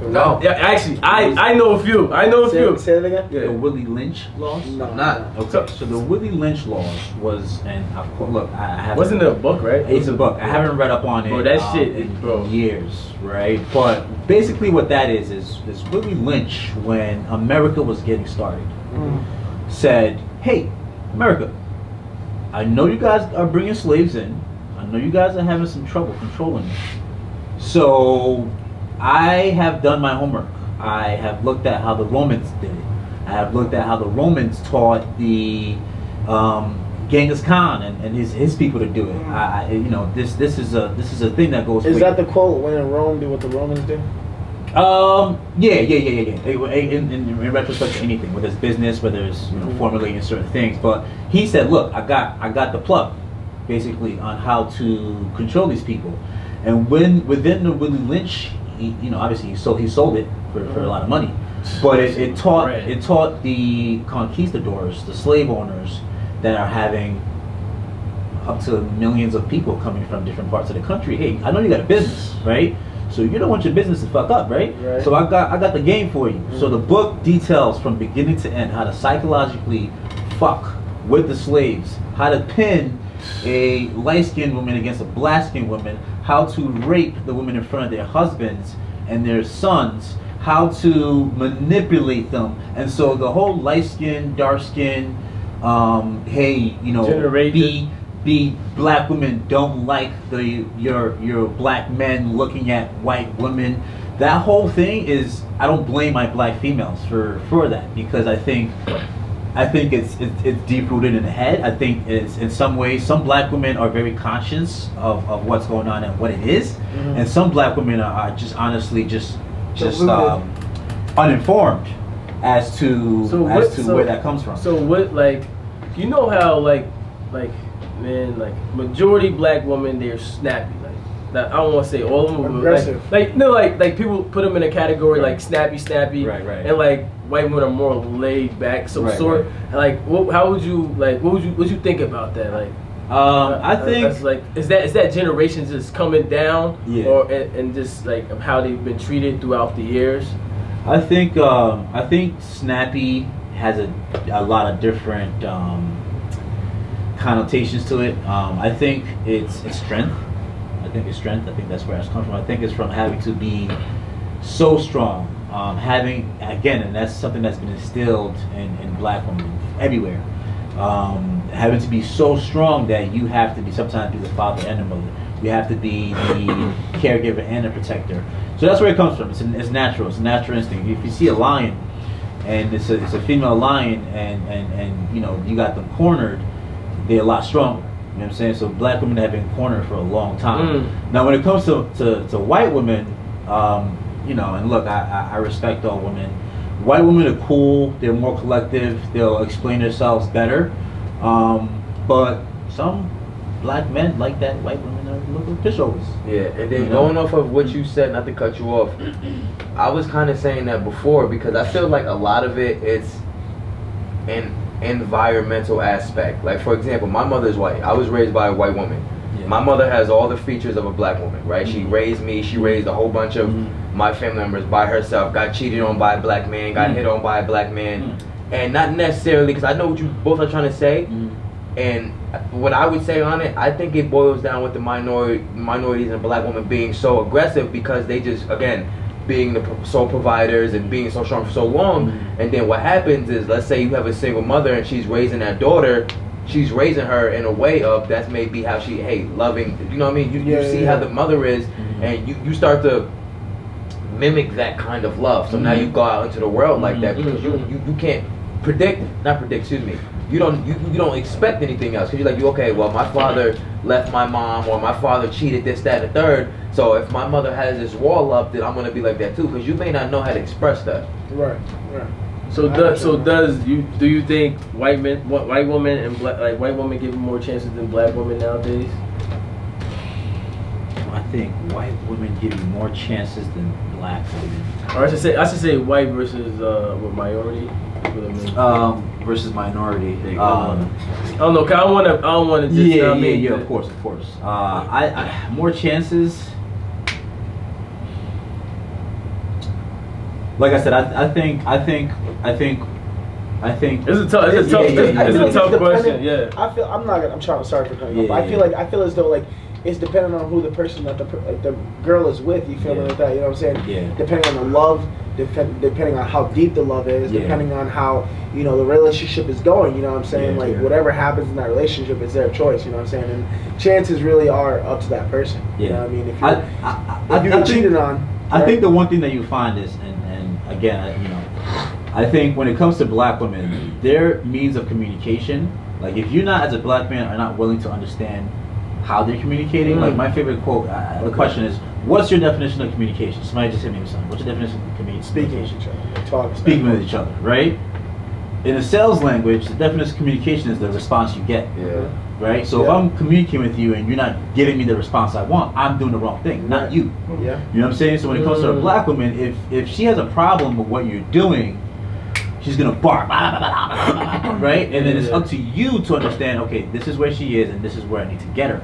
No. Yeah, actually, I know a few. Say it again. The Willie Lynch laws? No, I'm not. Okay. So the Willie Lynch laws was, and of course, look, I haven't. Wasn't it a book, right? It's a book. I haven't read up on it. Bro, that shit, in bro. years, right? But basically, what that is Willie Lynch, when America was getting started, said, "Hey, America, I know you guys are bringing slaves in. I know you guys are having some trouble controlling them. So I have done my homework. I have looked at how the Romans did it. I have looked at how the Romans taught the Genghis Khan and his people to do it. This is a thing that goes. Is that the quote? When in Rome, do what the Romans do? Yeah. In retrospect to anything, whether it's business, whether it's formulating certain things. But he said, look, I got the plug, basically, on how to control these people. And within the Willie Lynch, obviously he sold it for a lot of money, but it taught the conquistadors, the slave owners that are having up to millions of people coming from different parts of the country. Hey, I know you got a business, right? So you don't want your business to fuck up, right? So I got the game for you. So the book details from beginning to end how to psychologically fuck with the slaves, how to pin a light-skinned woman against a black-skinned woman, how to rape the women in front of their husbands and their sons, how to manipulate them. And so the whole light-skinned, dark-skinned, be black women don't like your black men looking at white women. That whole thing is, I don't blame my black females for that, because I think it's deep rooted in the head. I think it's, in some ways, some black women are very conscious of what's going on and what it is, and some black women are just honestly just uninformed as to where that comes from. So what, like, You know how like man, like majority black women, they're snappy. Like I don't want to say all of them, aggressive. Like people put them in a category like snappy, Right. and like white women are more laid back, some sort. Like, how would you what would you think about that? Like, I think that's like is that generation just coming down, Yeah. or and just like of how they've been treated throughout the years. I think snappy has a lot of different connotations to it. I think it's strength. I think that's where it's come from. I think it's from having to be so strong. Having again, and that's something that's been instilled in black women everywhere. Having to be so strong that you have to sometimes be the father and the mother. You have to be the caregiver and the protector. So that's where it comes from. It's natural. It's a natural instinct. If you see a lion, and it's a female lion, and you got them cornered, they're a lot stronger. You know what I'm saying? So black women have been cornered for a long time. Now when it comes to white women, and look, I respect all women. White women are cool. They're more collective. They'll explain themselves better. But some black men like that white women are little pushovers. Yeah, and then going off of what you said, not to cut you off, I was kind of saying that before because I feel like a lot of it is an environmental aspect. Like, for example, my mother's white. I was raised by a white woman. Yeah. My mother has all the features of a black woman, right? She raised me. She raised a whole bunch of my family members by herself. Got cheated on by a black man. Got hit on by a black man. And not necessarily, because I know what you both are trying to say. And what I would say on it, I think it boils down with the minorities and black women being so aggressive because they just, again, being the sole providers and being so strong for so long. And then what happens is, let's say you have a single mother and she's raising that daughter, she's raising her in a way of that's maybe how she, loving, you know what I mean? You see how the mother is, and you start to mimic that kind of love. So now you go out into the world like that because you can't you don't expect anything else because you're like, okay, well, my father left my mom, or my father cheated, this, that, and the third. So if my mother has this wall up, then I'm gonna be like that too, because you may not know how to express that. Right. So do you think white women and white women give more chances than black women nowadays? I think white women give you more chances than black women. Or I should say white versus minority. Versus minority. I don't know. Cause I don't want to just. Yeah. Of course. I more chances. Like I said, I think. It's a tough question. Yeah. I feel I'm sorry for cutting you off. I feel as though like it's depending on who the person that the girl is with. You feel me like that? You know what I'm saying? Yeah. Depending on the love, depending on how deep the love is, depending on how the relationship is going. You know what I'm saying? Whatever happens in that relationship is their choice. You know what I'm saying? And chances really are up to that person. You know what I mean? If you get cheated on. I think the one thing that you find is, and again, I think when it comes to black women, their means of communication, like if you're not, as a black man, are not willing to understand how they're communicating, like my favorite quote, the question is, what's your definition of communication? Somebody just hit me with something. What's your definition of communication? Speaking with each other. Talking. Speaking with each other, right? In the sales language, the definition of communication is the response you get. Yeah. Right? So if I'm communicating with you and you're not giving me the response I want, I'm doing the wrong thing, not you. Yeah. You know what I'm saying? So when it comes to a black woman, if she has a problem with what you're doing, she's gonna bark, right? And then it's up to you to understand, okay, this is where she is and this is where I need to get her.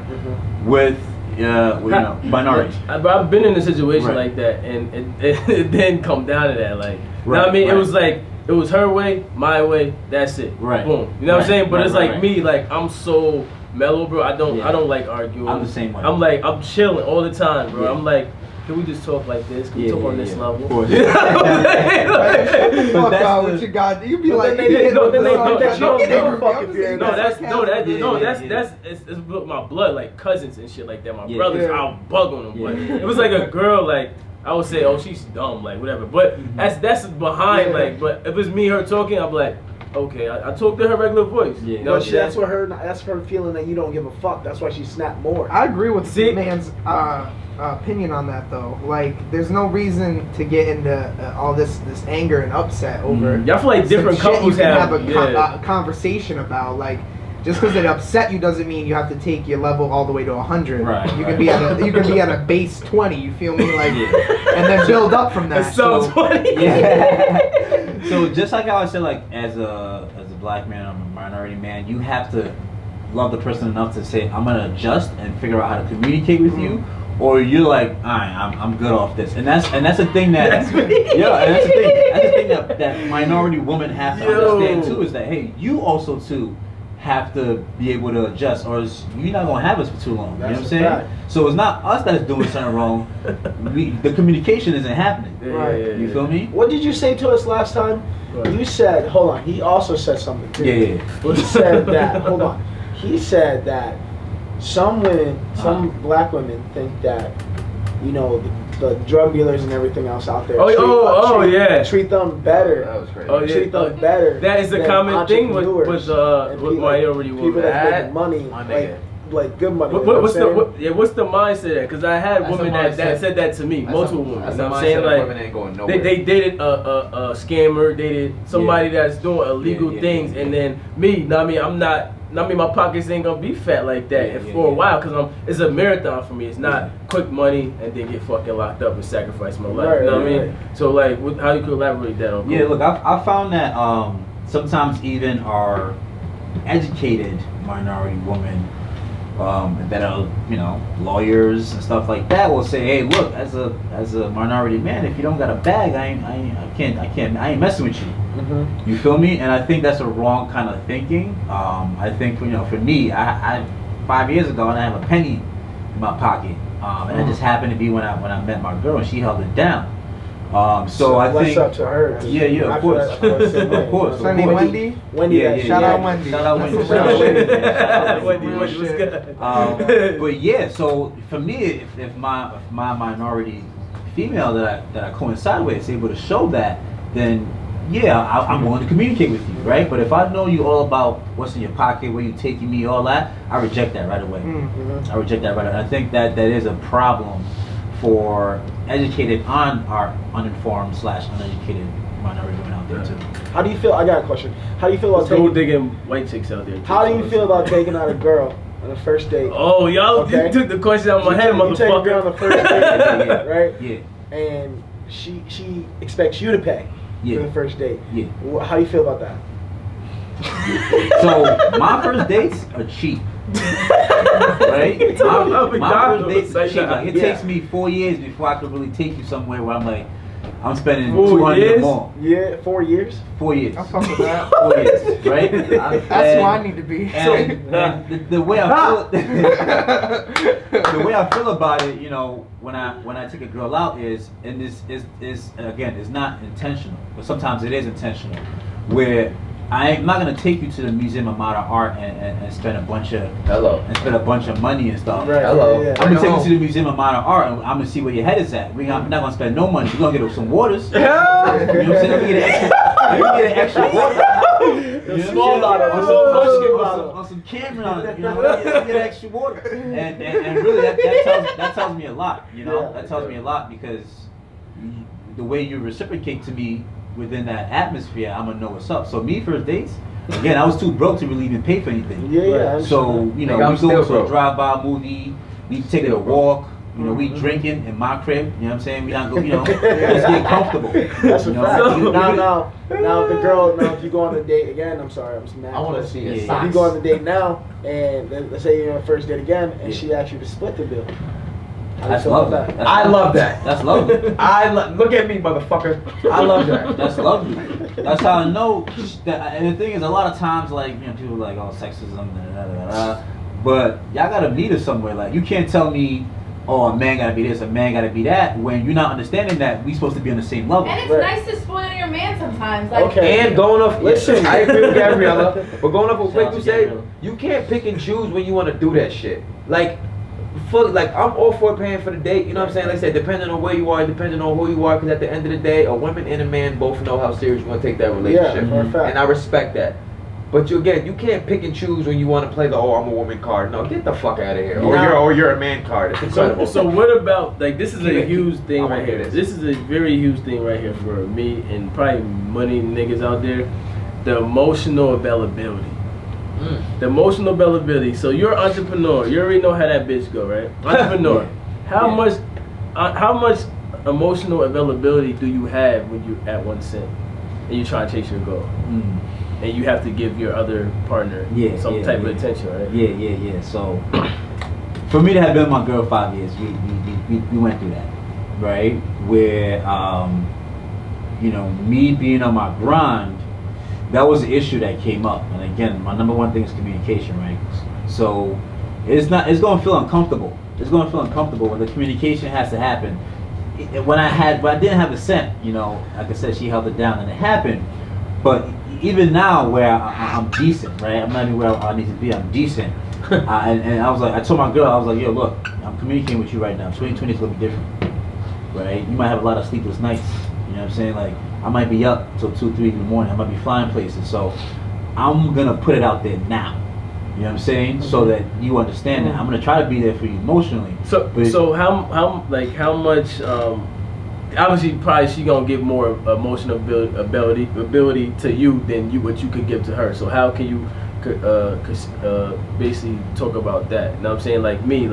With minorities. I've been in a situation like that, and it didn't come down to that. Like, you know what I mean? It was like, it was her way, my way, that's it. Right. Boom. You know what I'm saying? But it's like me, like I'm so mellow, bro. I don't like arguing. I'm the same way. I'm chilling all the time, bro. I'm like, can we just talk like this? Can we talk on this level? Of course. Fuck out with you, God. You be like, that's it's my blood, like cousins and shit like that. My brothers, I'll bug on them. But it was like a girl, like I would say, oh, she's dumb, like whatever. But that's behind, like. But if it's me, her talking, I'm like, Okay, I talk to her regular voice. Yeah. You know what I'm saying? That's her feeling that you don't give a fuck. That's why she snapped more. I agree with the man's opinion on that though. Like, there's no reason to get into all this anger and upset over. Y'all feel like some different shit couples you can have a conversation about. Like, just because it upset you doesn't mean you have to take your level all the way to 100. Right. You can be at a base 20. You feel me? Like, and then build up from that. So 20. Yeah. So just like how I said, like as a black man, I'm a minority man, you have to love the person enough to say, I'm gonna adjust and figure out how to communicate with you, or you're like, alright, I'm good off this, and that's the thing that that's the thing that minority women have to understand too, is that hey, you also too have to be able to adjust, or you're not gonna have us for too long. That's you know what I'm saying? fact. So it's not us that's doing something wrong. The communication isn't happening. Right. You feel me? What did you say to us last time? Right. You said, hold on. He also said something too. Yeah. He said that. Hold on. He said that some women, some black women, think that, you know, the drug dealers and everything else out there. Treat them better. That was crazy. Oh, yeah. Treat them better. That is a than common thing with entrepreneurs and minority women. people that's making money, My nigga. like good money. What's the mindset? Because I had That's women the that mindset. said that to me, multiple women. That's You know the what I'm saying? mindset of Like women ain't going nowhere. they dated a scammer, dated somebody that's doing illegal things, and then me. Know what I mean, I'm not. I mean, my pockets ain't gonna be fat like that for a while, because it's a marathon for me. It's not quick money and then get fucking locked up and sacrifice my life. Right, you know what I mean? right. So like, how you could elaborate that on? Yeah, look, I found that sometimes even our educated minority women that are, you know, lawyers and stuff like that will say, hey, look, as a minority man, if you don't got a bag, I ain't messing with you. Mm-hmm. You feel me? And I think that's a wrong kind of thinking. I think, you know, for me, I 5 years ago, and I have a penny in my pocket, and it just happened to be when I met my girl, and she held it down. So I think. What's up to her? Yeah, of course. Of course. Her name Wendy? Wendy. Shout out Wendy. Shout out Wendy. Shout out Wendy. Wendy, what's good? But yeah, so for me, if my minority female that I coincide with is able to show that, then yeah, I'm willing to communicate with you, right? But if I know you all about what's in your pocket, where you taking me, all that, I reject that right away. Mm-hmm. I reject that right away. I think that is a problem for educated our uninformed / uneducated minority women out there too. How do you feel? I got a question. How do you feel about Gold taking? digging white chicks out there. How do you feel about taking out a girl on a first date? Oh, y'all, Okay. you took the question out of my head, You take a girl on motherfucker. the first date, right? Yeah, And she expects you to pay for the first date. yeah. How do you feel about that? So my first dates are cheap. Right? My first dates are cheap. Like, it takes me 4 years before I could really take you somewhere where I'm like, I'm spending 200 or more. Yeah, 4 years. 4 years. I fuck with that. 4 years, right? That's who I need to be. And the way I feel, the way I feel about it, you know, when I take a girl out is, and this is again, it's not intentional, but sometimes it is intentional, where I'm not gonna take you to the Museum of Modern Art and spend a bunch of money and stuff. Right. Hello. Yeah. I'm gonna take you to the Museum of Modern Art and I'm gonna see where your head is at. We're not gonna spend no money. We're gonna get some waters. You know what I'm saying? Let me get an extra water. Small bottle. On some camera, you know, let me get extra water. And really that tells me a lot, you know? Yeah. That tells me a lot, because the way you reciprocate to me within that atmosphere, I'm gonna know what's up. So me, first dates, again, I was too broke to really even pay for anything. Yeah. So, you know, I'm we still go to broke. a drive-by movie, we take it a walk, you know, we drinking in my crib, you know what I'm saying? We not go, you know, just get comfortable. That's a you know? fact. So- Now, the girl. Now, if you go on a date again, I'm sorry, I'm mad. I want to see Yeah. his If socks. you go on the date now, and let's say you're on a first date again, and Yeah. she asks you to split the bill. How do you That's feel about lovely. that? I love that. That's lovely. Look at me, motherfucker. I love that. That's lovely. That's how I know. And the thing is, a lot of times, like, you know, people are like, oh, sexism, da, da, da, da. But y'all gotta meet us somewhere. Like, you can't tell me, oh, a man gotta be this, a man gotta be that, when you're not understanding that we supposed to be on the same level. And it's Right. nice to spoil your man sometimes. Like, Okay. And going off, listen, I agree with Gabriella, but going off what Shout out Kwaku to said, Gabriella. you can't pick and choose when you want to do that shit. Like, like I'm all for paying for the date. You know what I'm saying? Like I said, depending on where you are, depending on who you are, because at the end of the day, a woman and a man both know how serious you want to take that relationship, Yeah, for a fact. and I respect that. But you can't pick and choose when you want to play the I'm a woman card. No, get the fuck out of here. Or you're a man card. It's incredible. So what about, like, this is a huge thing I wanna right hear here. this. This is a very huge thing right here for me and probably money niggas out there. The emotional availability. The emotional availability. So you're an entrepreneur. You already know how that bitch go, right? Entrepreneur. How much emotional availability do you have when you're at 1 cent and you try to chase your goal? And you have to give your other partner some type of attention, right? Yeah. So, for me to have been my girl 5 years, we went through that, right? Where, you know, me being on my grind, that was the issue that came up. And again, my number one thing is communication, right? So, it's going to feel uncomfortable. It's going to feel uncomfortable when the communication has to happen. When I didn't have a cent, you know, like I said, she held it down and it happened. But even now, where I'm decent, right? I'm not even where I need to be. I'm decent, and I was like, I told my girl, I was like, yo, look, I'm communicating with you right now. 2020 is gonna be different, right? You might have a lot of sleepless nights. You know what I'm saying? Like, I might be up till 2, 3 in the morning. I might be flying places. So I'm gonna put it out there now. You know what I'm saying? So that you understand that I'm gonna try to be there for you emotionally. So how much? Obviously, probably she gonna give more emotional ability to you than what you could give to her. So how can you basically talk about that? You know what I'm saying? Like me,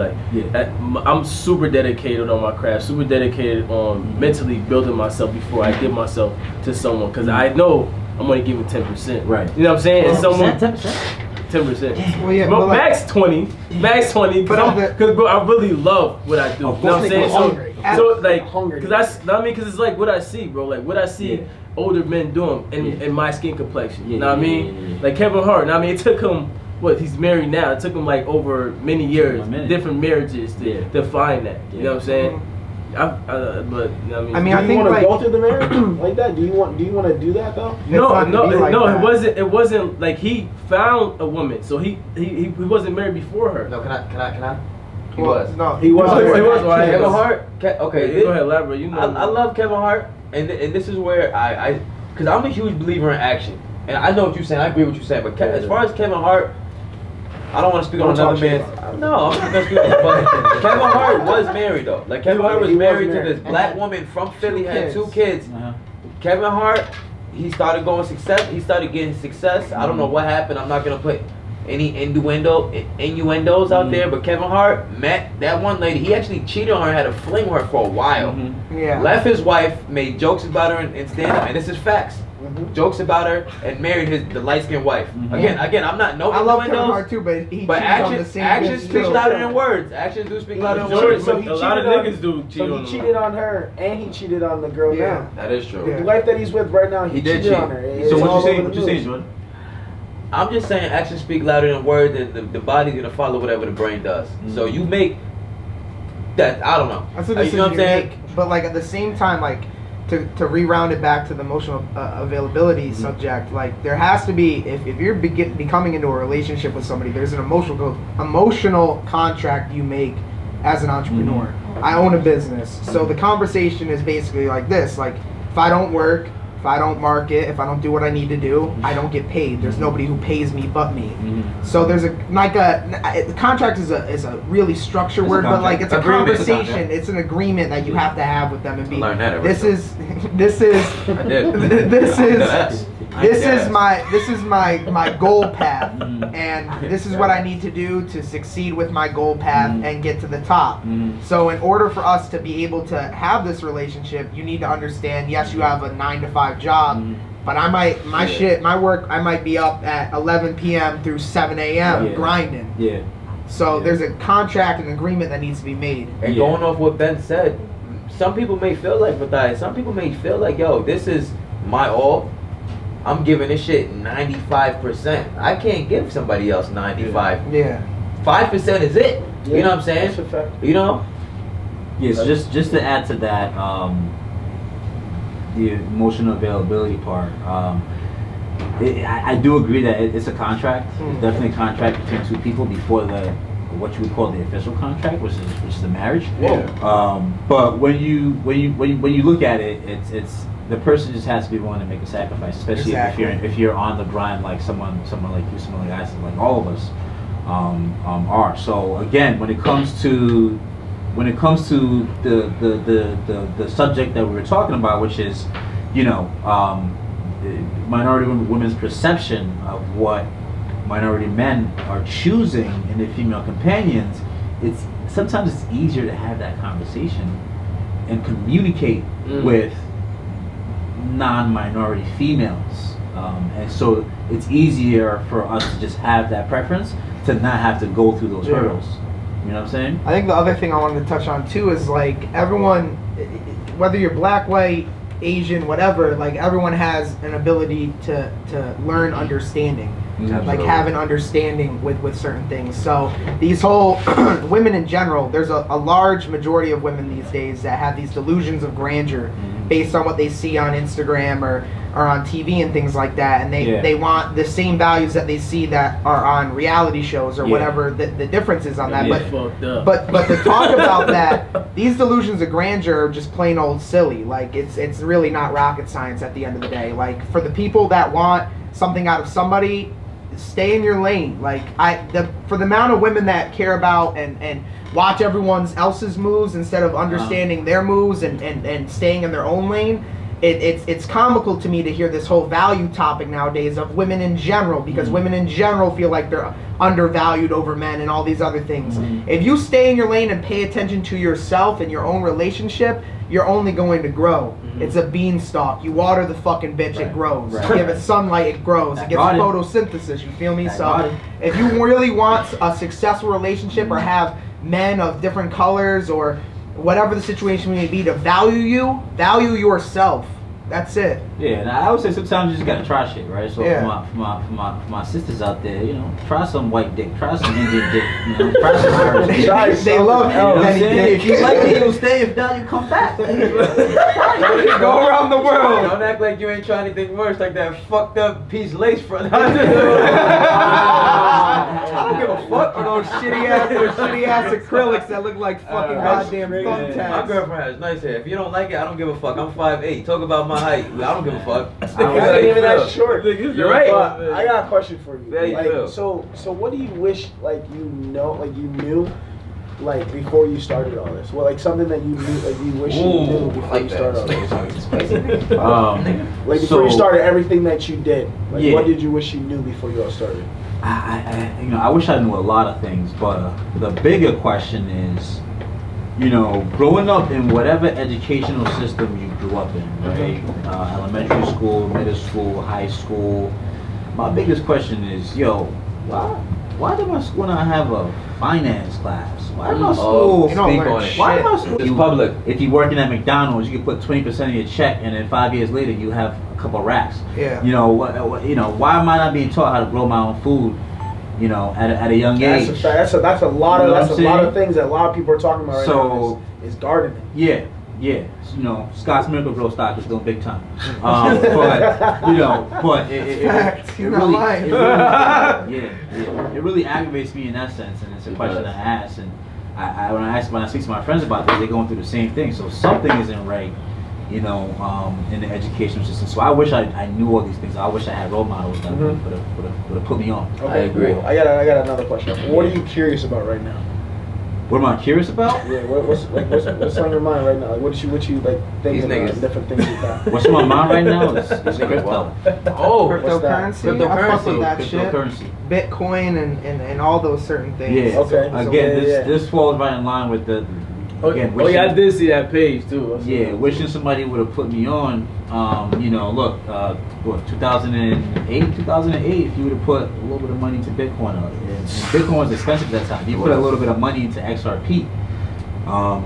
I'm super dedicated on my craft, super dedicated on mentally building myself before I give myself to someone, because I know I'm gonna give it 10%. Right. You know what I'm saying? And 10%. 10%. Well, yeah, but but max 20. Max 20. Because bro, I really love what I do. You know what I'm saying? So like, because it's like what I see, bro. Like what I see older men doing in my skin complexion. You know what I mean? Like Kevin Hart. I mean, it took him. He's married now. It took him like over many years, different marriages to find that. You know what I'm saying? But I mean, I think want to like, go through the marriage like that? Do you want to do that though? No. It wasn't like he found a woman, so he wasn't married before her. No, can I? He well, was. No, he was. Kevin Hart. Okay, go ahead, elaborate. You know, I love Kevin Hart, and this is where because I'm a huge believer in action, and I know what you're saying. I agree with what you're saying, but as far as Kevin Hart, I don't want to speak on another man's. No, I'm not gonna speak on it. But Kevin Hart was married though. Like Kevin Hart was married to this black woman from Philly, had 2 kids. Kevin Hart, he started getting success. I don't know what happened. I'm not gonna put any innuendos out there, but Kevin Hart met that one lady. He actually cheated on her, had a fling with her for a while. Yeah. Left his wife, made jokes about her in stand-up, and this is facts. Jokes about her, and married the light-skinned wife. Again, I'm not no I love innuendos. Kevin Hart too, but actions speak louder than words. Actions do speak louder than words. So he a lot of niggas do cheat on he cheated on her, and he cheated on the girl now. That is true. The wife that he's with right now, he did cheated cheat on her. So what you saying, Jordan? I'm just saying actions speak louder than words, and the body's gonna follow whatever the brain does. So you make that, I don't know. That's a You know decision what I'm you saying? make. But like at the same time, like to reround it back to the emotional availability subject, like there has to be, if you're becoming into a relationship with somebody, there's an emotional contract you make as an entrepreneur. I own a business, so the conversation is basically like this: like if I don't work, if I don't market, if I don't do what I need to do, I don't get paid. There's nobody who pays me but me. So there's the contract is a really structured word, but like it's a conversation. It's an agreement that you have to have with them and be. This is my goal path, and this is what I need to do to succeed with my goal path and get to the top. So in order for us to be able to have this relationship, you need to understand, yes, you have a 9-to-5 job, but I might, my work, I might be up at 11 p.m. through 7 a.m. grinding. So there's a contract and agreement that needs to be made. And going off what Ben said, some people may feel like Matthias, some people may feel like, yo, this is my all. I'm giving this shit 95%. I can't give somebody else 95. 5% is it. You know what I'm saying? That's a fact. You know? Yes, just to add to that, the emotional availability part. I do agree that it's a contract. It's definitely a contract between 2 people before the what you would call the official contract, which is the marriage. Yeah. But when you look at it, it's the person just has to be willing to make a sacrifice, especially if you're on the grind like someone like you, someone like I, like all of us are. So again, when it comes to the subject that we were talking about, which is, minority women's perception of what minority men are choosing in their female companions, sometimes it's easier to have that conversation and communicate with non-minority females, and so it's easier for us to just have that preference to not have to go through those hurdles. You know what I'm saying? I think the other thing I wanted to touch on too is like everyone, whether you're black, white, Asian, whatever, like everyone has an ability to learn understanding. Like have an understanding with certain things. So these whole women in general, there's a large majority of women these days that have these delusions of grandeur based on what they see on Instagram or on TV and things like that, and they want the same values that they see that are on reality shows or whatever the difference is on that. But to talk about that, these delusions of grandeur are just plain old silly. Like it's really not rocket science at the end of the day. Like for the people that want something out of somebody, stay in your lane. Like for the amount of women that care about and watch everyone else's moves instead of understanding their moves and staying in their own lane, it's comical to me to hear this whole value topic nowadays of women in general, because women in general feel like they're undervalued over men and all these other things. If you stay in your lane and pay attention to yourself and your own relationship, you're only going to grow. It's a beanstalk. You water the fucking bitch, it grows. You give it sunlight, it grows. It gets photosynthesis, you feel me? So if you really want a successful relationship or have men of different colors or whatever the situation may be to value yourself. That's it. Yeah, and I would say sometimes you just gotta try shit, right? So for my sisters out there, try some white dick, try some Indian dick, try some Irish dick. They love If you like it, you'll stay. If not, you come back. Go around the world. Don't act like you ain't trying anything worse, like that fucked up piece lace front. I don't give a fuck for those shitty ass acrylics that look like fucking goddamn thumbtacks. My girlfriend has nice hair. If you don't like it, I don't give a fuck. I'm 5'8". Talk about my height. I don't give a fuck. I'm not even that short. You're right. But I got a question for you. Yeah, you do. So what do you wish you knew like before you started all this? Well, like something that you knew, like you wish you knew before you started all this. Like before you started everything that you did. Like what did you wish you knew before you all started? I wish I knew a lot of things, but the bigger question is, growing up in whatever educational system you grew up in, right? Elementary school, middle school, high school. My biggest question is, why did my school not have a finance class? Why did my school? Why did my school? It's public. If you're working at McDonald's, you can put 20% of your check, and then 5 years later, you have a couple of racks. Yeah. Why am I not being taught how to grow my own food? At a young age. That's a lot of things that a lot of people are talking about right now. Is gardening. Yeah. Scott's Miracle-Gro stock is doing big time. But it really aggravates me in that sense, and it's a question I ask. And when I speak to my friends about this, they're going through the same thing. So something isn't right, in the educational system. So I wish I knew all these things. I wish I had role models that would have put me on. Okay, I agree. Cool. I got another question. What are you curious about right now? What am I curious about? Yeah, what's on your mind right now? Like, what you like thinking about different things you got? What's on my mind right now is crypto. Cryptocurrency? I fuck with that shit. Cryptocurrency. Bitcoin and all those certain things. Yeah. Okay. Again, this falls right in line with the. Again, I did see that page too. Wishing somebody would have put me on. 2008, 2008. If you would have put a little bit of money into Bitcoin, and Bitcoin was expensive at that time. You put a little bit of money into XRP,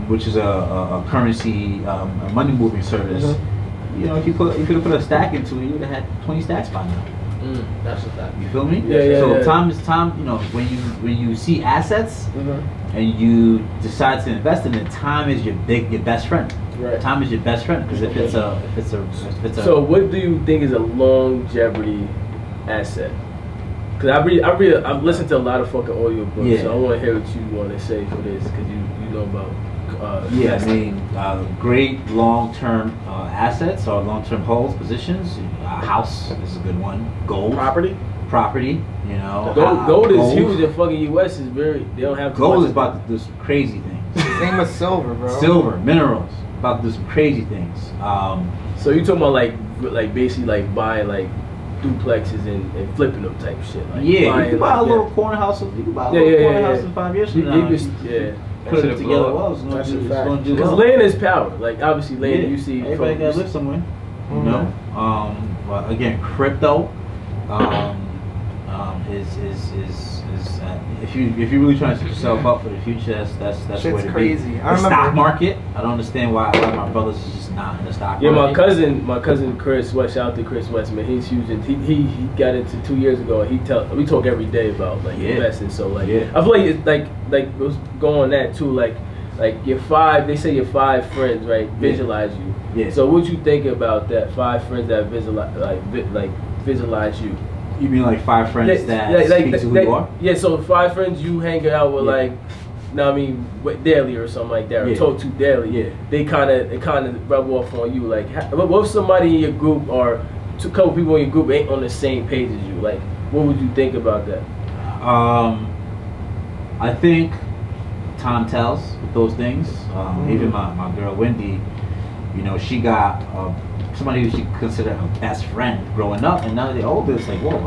which is a currency, a money moving service. If you could have put a stack into it, you would have had 20 stacks by now. That's a fact. You feel me? Yeah. Time is time. When you see assets and you decide to invest in it, time is your best friend. Right. Time is your best friend, because if it's a. So what do you think is a longevity asset? Cause I've listened to a lot of fucking audiobooks, so I want to hear what you want to say for this, cause you know about. I mean, great long-term assets or long-term holds, positions. House is a good one. Gold. Property, you know. Gold is huge in fucking US. Is very. They don't have. Gold is about to do some crazy things. Same with silver, bro. Silver, minerals, about to do some crazy things. So you talking about like basically like buying like duplexes and flipping them type shit. Like you buying, can buy a little corner house. You can buy a little corner house in 5 years from now. Put it together. Because land is power. Like obviously land. You see, everybody gotta live somewhere. You know. Well, again, crypto. Is if you're really trying to set yourself up for the future, that's where to crazy. Be. The stock market. I don't understand why my brothers is just not in the stock market. Yeah, my cousin Chris West. Shout out to Chris West, man. He's huge. And he got into 2 years ago. We talk every day about like investing. So like I feel like it's like it was going on that too. Like your five. They say your 5 friends, right? Visualize you. Yeah. So what you think about that? 5 friends that visualize you. You mean like 5 friends that speak to who you are? Yeah, so 5 friends you hang out with, like, I mean, daily or something like that, or talk to daily. Yeah. They kind of rub off on you. Like, what if somebody in your group or a couple people in your group ain't on the same page as you? Like, what would you think about that? I think time tells with those things. Even my girl Wendy, you know, she got somebody who she considered her best friend growing up, and now they're older. It's like, whoa,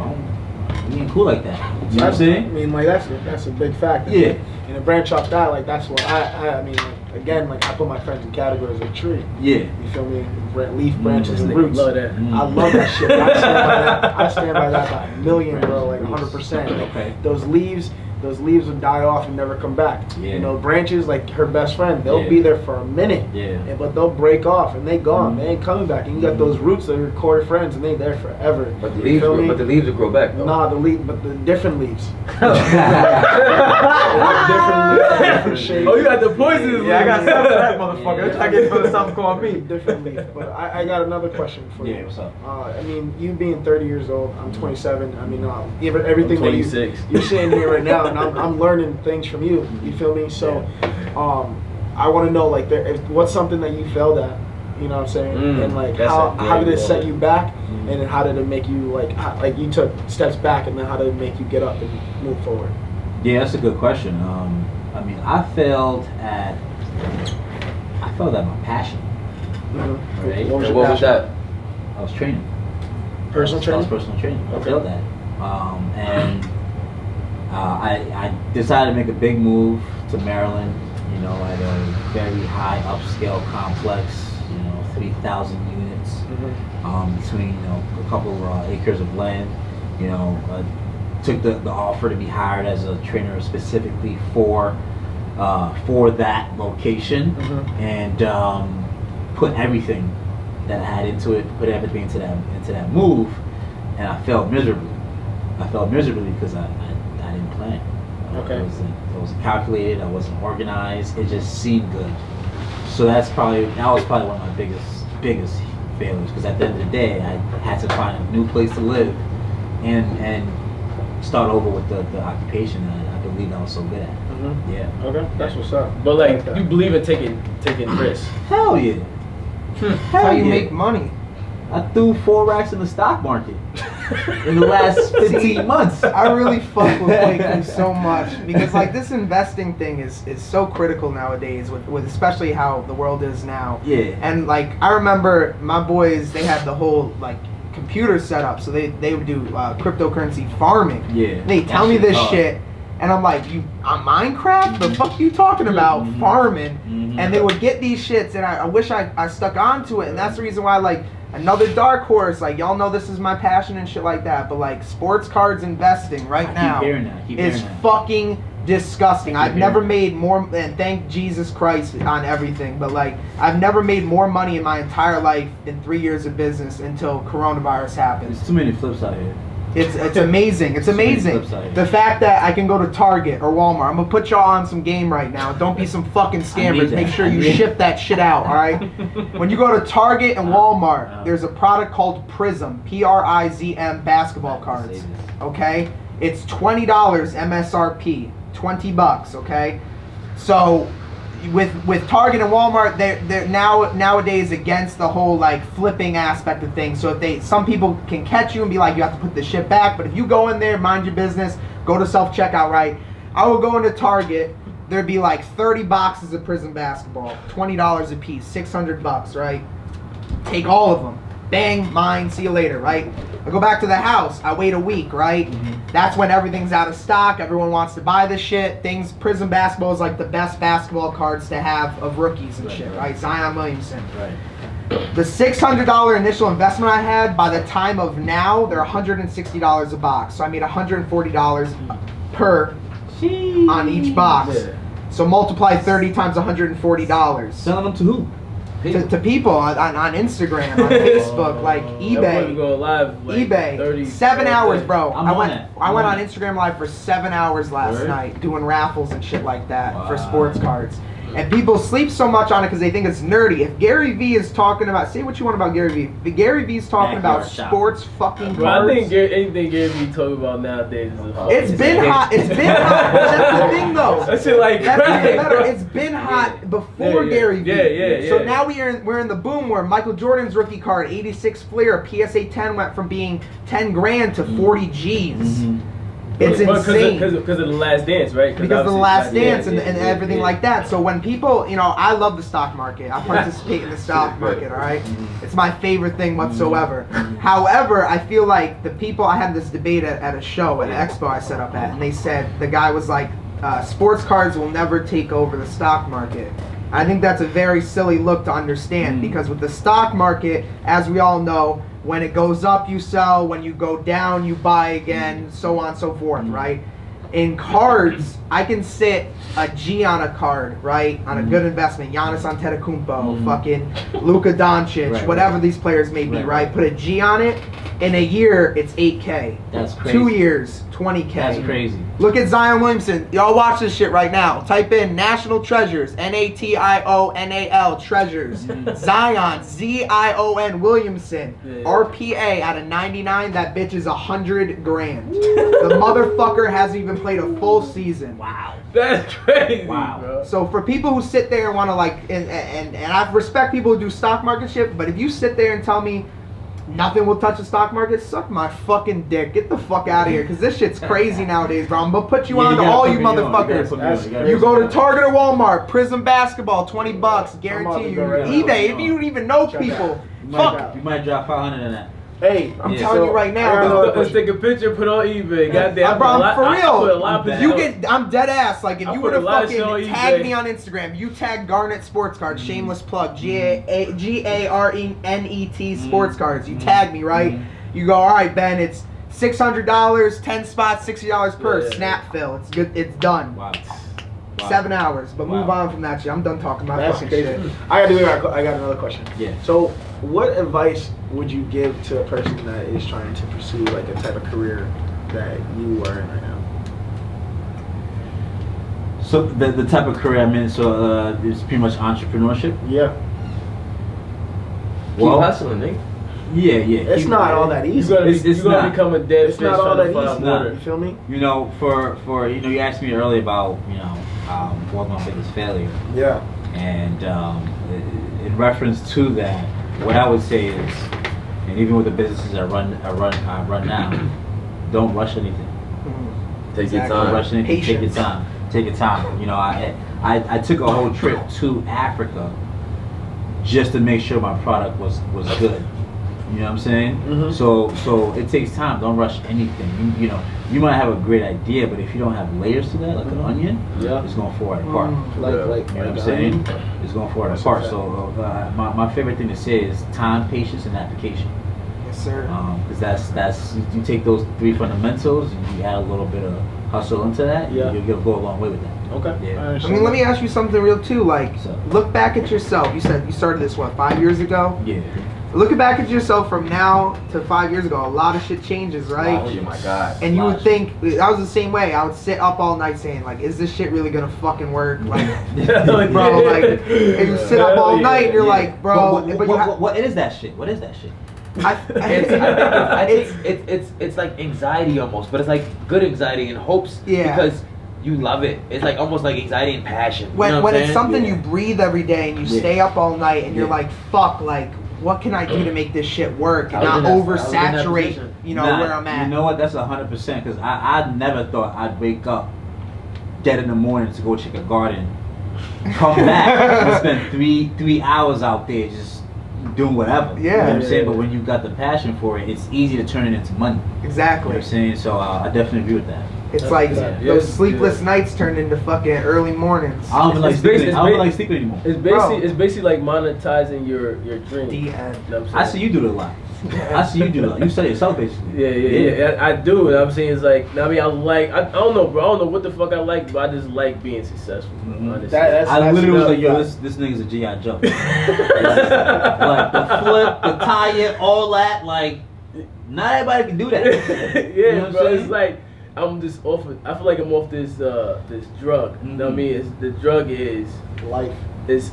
we ain't cool like that. You know what I'm saying? I mean, like that's a big fact. Yeah. And to branch off that, like that's what I mean, like, again, like I put my friends in categories of tree. Yeah. You feel me? Leaf, branches, and roots. Love that. I love that shit. I stand by that by a million, bro. Like 100%. Okay. Those leaves will die off and never come back. Yeah. You know, branches, like her best friend, they'll be there for a minute. Yeah. But they'll break off and they gone. They ain't coming back. And you got those roots that are your core friends and they there forever. But the leaves will grow back though. Nah, but the different leaves. Different shades. Oh, you got the poisonous. Yeah, I got some of that motherfucker. I get for something called me. Different leaf. But I got another question for you. Yeah, what's up? I mean, you being 30 years old, I'm 27. I mean, everything I'm 26. that you're saying here right now, and I'm learning things from you. You feel me? So, I want to know, like, what's something that you failed at? You know what I'm saying? And like, how did it set you back? And then how did it make you like you took steps back, and then how did it make you get up and move forward? Yeah, that's a good question. I mean, I failed at my passion. Mm-hmm. Right? What was that? I was training. Personal training? I was personal training. I failed that. And I decided to make a big move to Maryland, you know, at a very high upscale complex, you know, 3,000 units, between, you know, a couple acres of land. You know, took the offer to be hired as a trainer specifically for that location, and put everything that I had into it, put everything into that move, and I failed miserably. Because I didn't plan. Okay. I wasn't calculated. I wasn't organized. It just seemed good. So that was probably one of my biggest failures. Because at the end of the day, I had to find a new place to live, and start over with the occupation that I believe I was so good at. Yeah. Okay, that's what's up. But like, you believe in taking risks? Hell yeah. That's how you make money. I threw 4 racks in the stock market in the last 15 months. I really fuck with Kwaku so much because like this investing thing is so critical nowadays with especially how the world is now. Yeah. And like I remember my boys, they had the whole like computer set up, so they would do cryptocurrency farming. Yeah. They tell me this shit, and I'm like, you on Minecraft? The fuck you talking about farming? And they would get these shits, and I wish I stuck onto it, and that's the reason why like. Another dark horse, like y'all know this is my passion and shit like that, but like sports cards investing right now is fucking disgusting. I've never made more, and thank Jesus Christ on everything, but like I've never made more money in my entire life in 3 years of business until coronavirus happened. There's too many flips out here. It's amazing. It's amazing. The fact that I can go to Target or Walmart. I'm gonna put y'all on some game right now. Don't be some fucking scammers. Make sure you ship that shit out, all right? When you go to Target and Walmart, there's a product called Prism, P-R-I-Z-M basketball cards. Okay? It's $20 MSRP, $20, okay? So with Target and Walmart, they're nowadays against the whole like flipping aspect of things. So if some people can catch you and be like, you have to put the shit back, but if you go in there, mind your business, go to self-checkout, right? I would go into Target, there'd be like 30 boxes of Prism basketball, $20 a piece, $600, right? Take all of them. Bang, mine, see you later, right? I go back to the house, I wait a week, right? That's when everything's out of stock, everyone wants to buy this shit. Prism basketball is like the best basketball cards to have of rookies and shit, right? Zion Williamson. Right. The $600 initial investment I had, by the time of now, they're $160 a box. So I made $140 per on each box. Yeah. So multiply 30 times $140. Selling them to who? To people on Instagram, on Facebook, like eBay. Go live, like eBay. 30, 7 hours, bro. I went on Instagram Live for 7 hours last night doing raffles and shit like that for sports cards. And people sleep so much on it because they think it's nerdy. If Gary Vee is talking about, say what you want about Gary Vee. If Gary Vee's talking about sports fucking cards. I think anything Gary Vee talking about nowadays is a It's been hot. It's been hot. That's the thing, though. That shit like crack. It's been hot before Gary Vee. Yeah. So now we're in the boom where Michael Jordan's rookie card, 86 Fleer, PSA 10 went from being 10 grand to 40 G's. It's insane. Because of the Last Dance, right? Because of the Last Dance and everything like that. So when people, I love the stock market. I participate in the stock market, all right? It's my favorite thing whatsoever. However, I feel like the people, I had this debate at a show, at an expo I set up at, and they said, the guy was like, sports cards will never take over the stock market. I think that's a very silly look to understand because with the stock market, as we all know, when it goes up, you sell. When you go down, you buy again, so on and so forth, right? In cards, I can sit a G on a card, right? On a good investment. Giannis Antetokounmpo, fucking Luka Doncic, whatever these players may be, right? Put a G on it. In a year, it's 8K. That's crazy. 2 years, 20K. That's crazy. Look at Zion Williamson. Y'all watch this shit right now. Type in National Treasures, NATIONAL Treasures. Zion, ZION Williamson. RPA out of 99. That bitch is 100 grand. The motherfucker hasn't even played a full season. Wow. That's crazy, bro. So for people who sit there and want to and I respect people who do stock market shit, but if you sit there and tell me nothing will touch the stock market, suck my fucking dick. Get the fuck out of here, because this shit's crazy nowadays, bro. I'm gonna put you on to all you motherfuckers. You go to Target or Walmart, Prism basketball, $20, guarantee you. eBay, if you don't even know people, fuck. You might drop 500 in that. Hey, I'm telling you right now. Let's take a picture, put on eBay. Goddamn, bro, for real. I'm I'm dead ass. Like if you were to fucking tag eBay. me on Instagram, you tag Garnet Sports Cards, shameless plug, GARNET Sports Cards. You tag me, right? You go, all right, Ben. It's $600, 10 spots, $60 per snap fill. It's good. It's done. Wow. 7 hours. But move on from that shit. I'm done talking about That's fucking crazy. shit. I got another question. Yeah. So, what advice would you give to a person that is trying to pursue like a type of career that you are in right now? So the type of career I'm in, so it's pretty much entrepreneurship. Yeah. Keep hustling, nigga. Yeah. It's not all that easy. You're gonna become a dead It's fish not all that trying to easy. find water. You feel me? For you asked me earlier about what my biggest failure. Yeah. And in reference to that, what I would say is, and even with the businesses I run now, don't rush anything. Take your Don't time. rush anything. Take your time. Take your time. I took a whole trip to Africa just to make sure my product was good. You know what I'm saying? So it takes time. Don't rush anything. You might have a great idea, but if you don't have layers to that, like an onion, it's gonna fall apart. You know what I'm saying? It's gonna fall apart. So my favorite thing to say is time, patience, and application. Yes, sir. Because that's you take those 3 fundamentals and you add a little bit of hustle into that. You'll go a long way with that. Okay. Yeah. I mean, let me ask you something real too. Like, So- look back at yourself. You said you started this 5 years ago. Yeah. Looking back at yourself from now to 5 years ago, a lot of shit changes, right? Oh my god. And you would think, I was the same way. I would sit up all night saying, like, is this shit really gonna fucking work? Like, bro, like, and you sit up all night and you're like, bro. What is that shit? What is that shit? I think it's like anxiety almost, but it's like good anxiety and hopes because you love it. It's like almost like anxiety and passion. When what it's something you breathe every day and you stay up all night and you're like, fuck, like, what can I do to make this shit work and not oversaturate, where I'm at? You know what? That's 100% because I never thought I'd wake up dead in the morning to go check a garden, come back and spend three hours out there just doing whatever. You know what I'm saying? But when you got the passion for it, it's easy to turn it into money. Exactly. You know what I'm saying? So I definitely agree with that. It's those sleepless nights turned into fucking early mornings. I don't like sleeping anymore. It's basically like monetizing your dream. The end. You know what I'm saying? I see you do it a lot. I see you do it. You say yourself basically. Yeah. I do. You know what I'm saying it's like, I mean, I don't know, bro. I don't know what the fuck I like, but I just like being successful. Mm-hmm. I literally was like, yo, this nigga's a G.I. Joe. Like the flip, the tire, all that. Like, not everybody can do that. You know bro. It's like I'm just off. I feel like I'm off this drug. You know what I mean? The drug is life. It's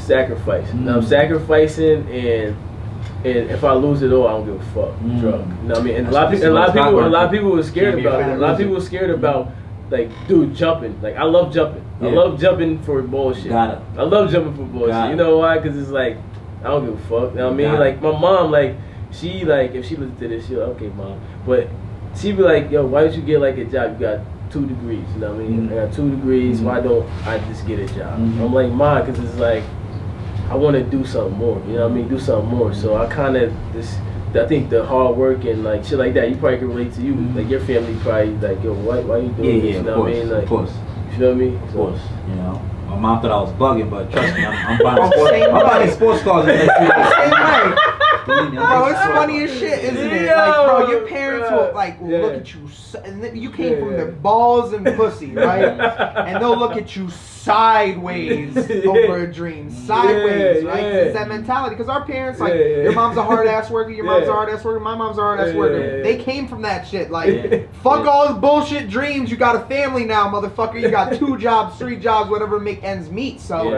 sacrifice. I'm sacrificing and if I lose it all, I don't give a fuck. Drug. You know what I mean? And a lot of people were scared about it. A lot of people were scared about like, dude, jumping. Like, I love jumping. I love jumping for bullshit. I love jumping for bullshit. You know why? Because it's like, I don't give a fuck. You know what I mean? Like, my mom, like, she, like, if she listens to this, she'll like, okay, mom. But she be like, yo, why don't you get, like, a job? You got 2 degrees, you know what I mean? I got 2 degrees. Why don't I just get a job? I'm like, mom, because it's like, I want to do something more. You know what I mean? Do something more. So I kind of I think the hard work and like shit like that, you probably can relate to you. Like your family probably like, yo, why you doing this? You know what I mean? Like, of course. You feel me? Of course. You know, my mom thought I was bugging, but trust me, I'm buying sports cars in the next 3 years. Same way. Bro, it's funny as shit, isn't it? Like, bro, your parents will look at you, and then you came from the balls and pussy, right? And they'll look at you sideways over a dream, sideways, right? It's that mentality. Because our parents, like, your mom's a hard ass worker, your mom's a hard ass worker, my mom's a hard ass worker. They came from that shit. Like, fuck all those bullshit dreams. You got a family now, motherfucker. You got 2 jobs, 3 jobs, whatever make ends meet. So,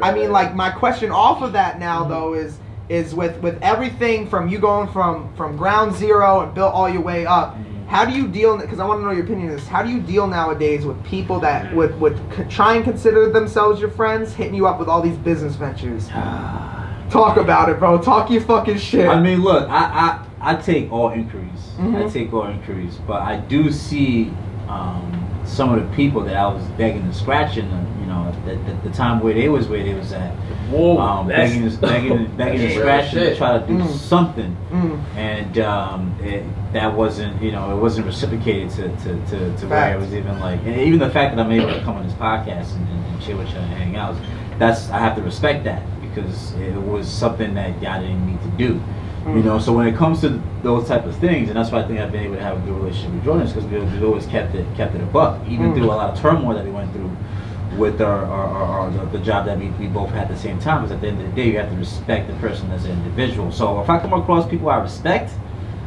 I mean, like, my question off of that now, though, is with everything from you going from ground zero and built all your way up, how do you deal, because I want to know your opinion on this, how do you deal nowadays with people that would try and consider themselves your friends, hitting you up with all these business ventures? Talk about it, bro. Talk your fucking shit. I mean, look, I take all inquiries. I take all inquiries, but I do see some of the people that I was begging and scratching, you know, at the time where they was at. Begging and scratching to try to do something, and that wasn't, you know, it wasn't reciprocated to where it was even like, and even the fact that I'm able to come on this podcast and chill with you and hang out, I have to respect that because it was something that y'all didn't need to do. You know, so when it comes to those type of things, and that's why I think I've been able to have a good relationship with Jordan, because we've always kept it a buck, even through a lot of turmoil that we went through with the job that we both had at the same time. Because at the end of the day, you have to respect the person as an individual. So if I come across people I respect,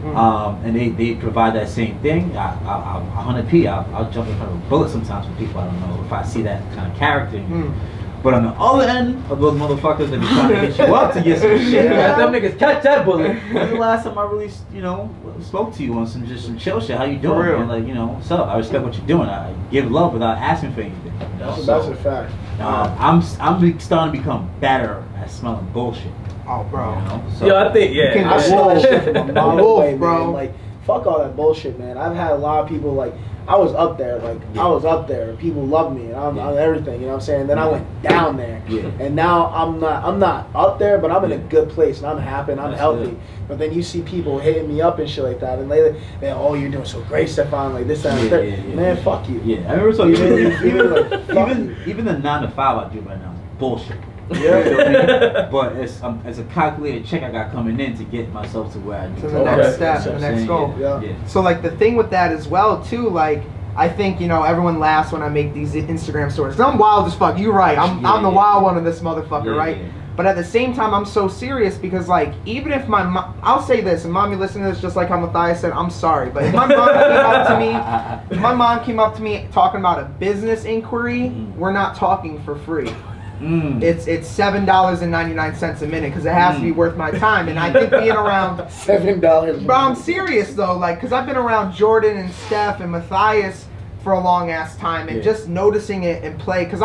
and they provide that same thing, I'll 100p. I'll jump in front of a bullet sometimes with people I don't know if I see that kind of character. But on the other end of those motherfuckers that be trying to hit you up to get some shit, them niggas catch that bullet. When's the last time I really, you know, spoke to you on some chill shit? How you doing? Man? Like, you know, what's up? I respect what you're doing. I give love without asking for anything. That's a fact. I'm starting to become better at smelling bullshit. Oh, bro. You know? So, I think I smell that shit from a mile away, bro. Man. Like, fuck all that bullshit, man. I've had a lot of people like. I was up there, and people loved me, and I'm everything, you know what I'm saying? Then I went down there, and now I'm not up there, but I'm in a good place, and I'm happy, and I'm healthy. It. But then you see people hitting me up and shit like that, and they oh, you're doing so great, Stefan, like this, that, and that. Man, fuck you. Yeah, I remember talking even the 9 to 5 I do right now is bullshit. Yeah, but it's a calculated check I got coming in to get myself to where I need to the next step, the next goal. So like the thing with that as well too, like I think, you know, everyone laughs when I make these Instagram stories. I'm wild as fuck. You're right. I'm the wild one of this motherfucker, right? Yeah. But at the same time, I'm so serious because, like, even if my mom, I'll say this, and mommy listening to this, just like how Matthias said, I'm sorry, but if my mom came up to me, talking about a business inquiry, we're not talking for free. it's $7.99 a minute because it has to be worth my time. And I think being around $7. Bro, I'm serious though, like, cause I've been around Jordan and Steph and Matthias for a long ass time, and just noticing it in play. Cause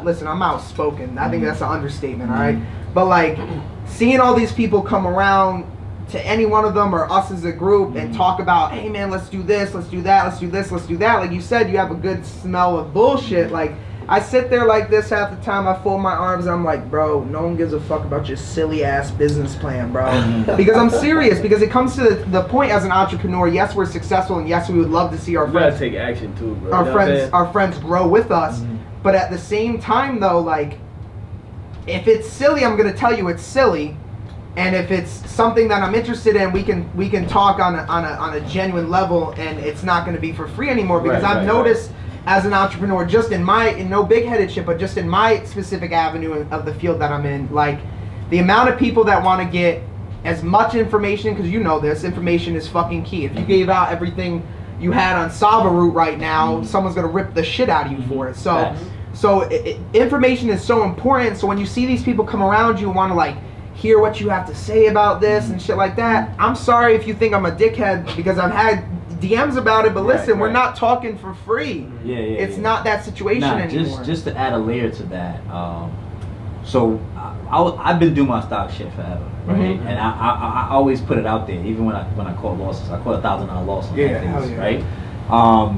listen, I'm outspoken. I think that's an understatement, all right. But like, seeing all these people come around to any one of them or us as a group and talk about, hey man, let's do this, let's do that, let's do this, let's do that. Like you said, you have a good smell of bullshit. Like, I sit there like this half the time, I fold my arms and I'm like, bro, no one gives a fuck about your silly ass business plan, bro. Because I'm serious, because it comes to the point as an entrepreneur, yes, we're successful and yes, we would love to see our friends take action too, bro. Our friends grow with us. But at the same time though, like, if it's silly, I'm gonna tell you it's silly. And if it's something that I'm interested in, we can talk on a genuine level, and it's not going to be for free anymore. Because I've noticed as an entrepreneur, just in no big-headed shit, but just in my specific avenue of the field that I'm in, like the amount of people that want to get as much information, because you know this, information is fucking key. If you gave out everything you had on Sava Root right now, someone's going to rip the shit out of you for it. So information is so important. So when you see these people come around you and want to like hear what you have to say about this and shit like that, I'm sorry if you think I'm a dickhead, because I've had DMs about it, but listen, we're not talking for free. It's not that situation anymore. Just to add a layer to that, so I've been doing my stock shit forever, right? And I always put it out there, even when I call losses. I call $1,000 loss on things, right?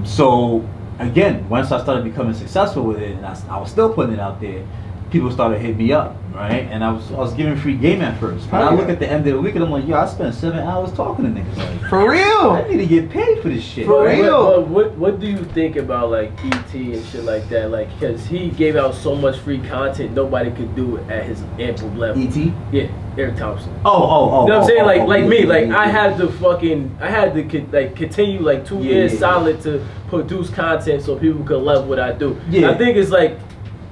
So again, once I started becoming successful with it, and I was still putting it out there, people started hitting me up, right? And I was giving free game at first. But I look at the end of the week and I'm like, yo, I spent 7 hours talking to niggas. Like, for real? I need to get paid for this shit. For real? What do you think about like ET and shit like that? Like, because he gave out so much free content, nobody could do it at his ample level. ET? Yeah, Eric Thompson. Oh. You know what I'm saying? Like me, like I had to continue like 2 years solid to produce content so people could love what I do. Yeah. I think it's like,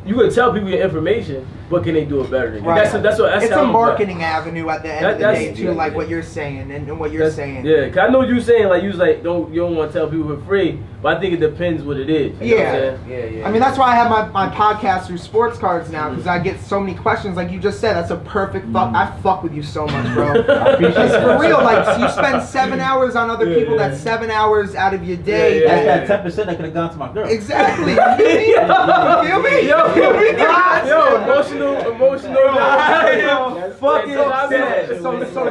you could tell people your information, but can they do it better than you? Right. That's it's a marketing avenue at the end of the day too, like what you're saying and what you're saying. Yeah, cause I know you saying like you don't want to tell people for free, but I think it depends what it is. You know what I'm saying? I mean, that's why I have my podcast through Sports Cards now, because I get so many questions. Like you just said, that's a perfect fuck. I fuck with you so much, bro. It's for real. Like, so you spend 7 hours on other people. That's 7 hours out of your day. That's that 10% that could have gone to my girl. Exactly. You feel me? Yo, emotional. So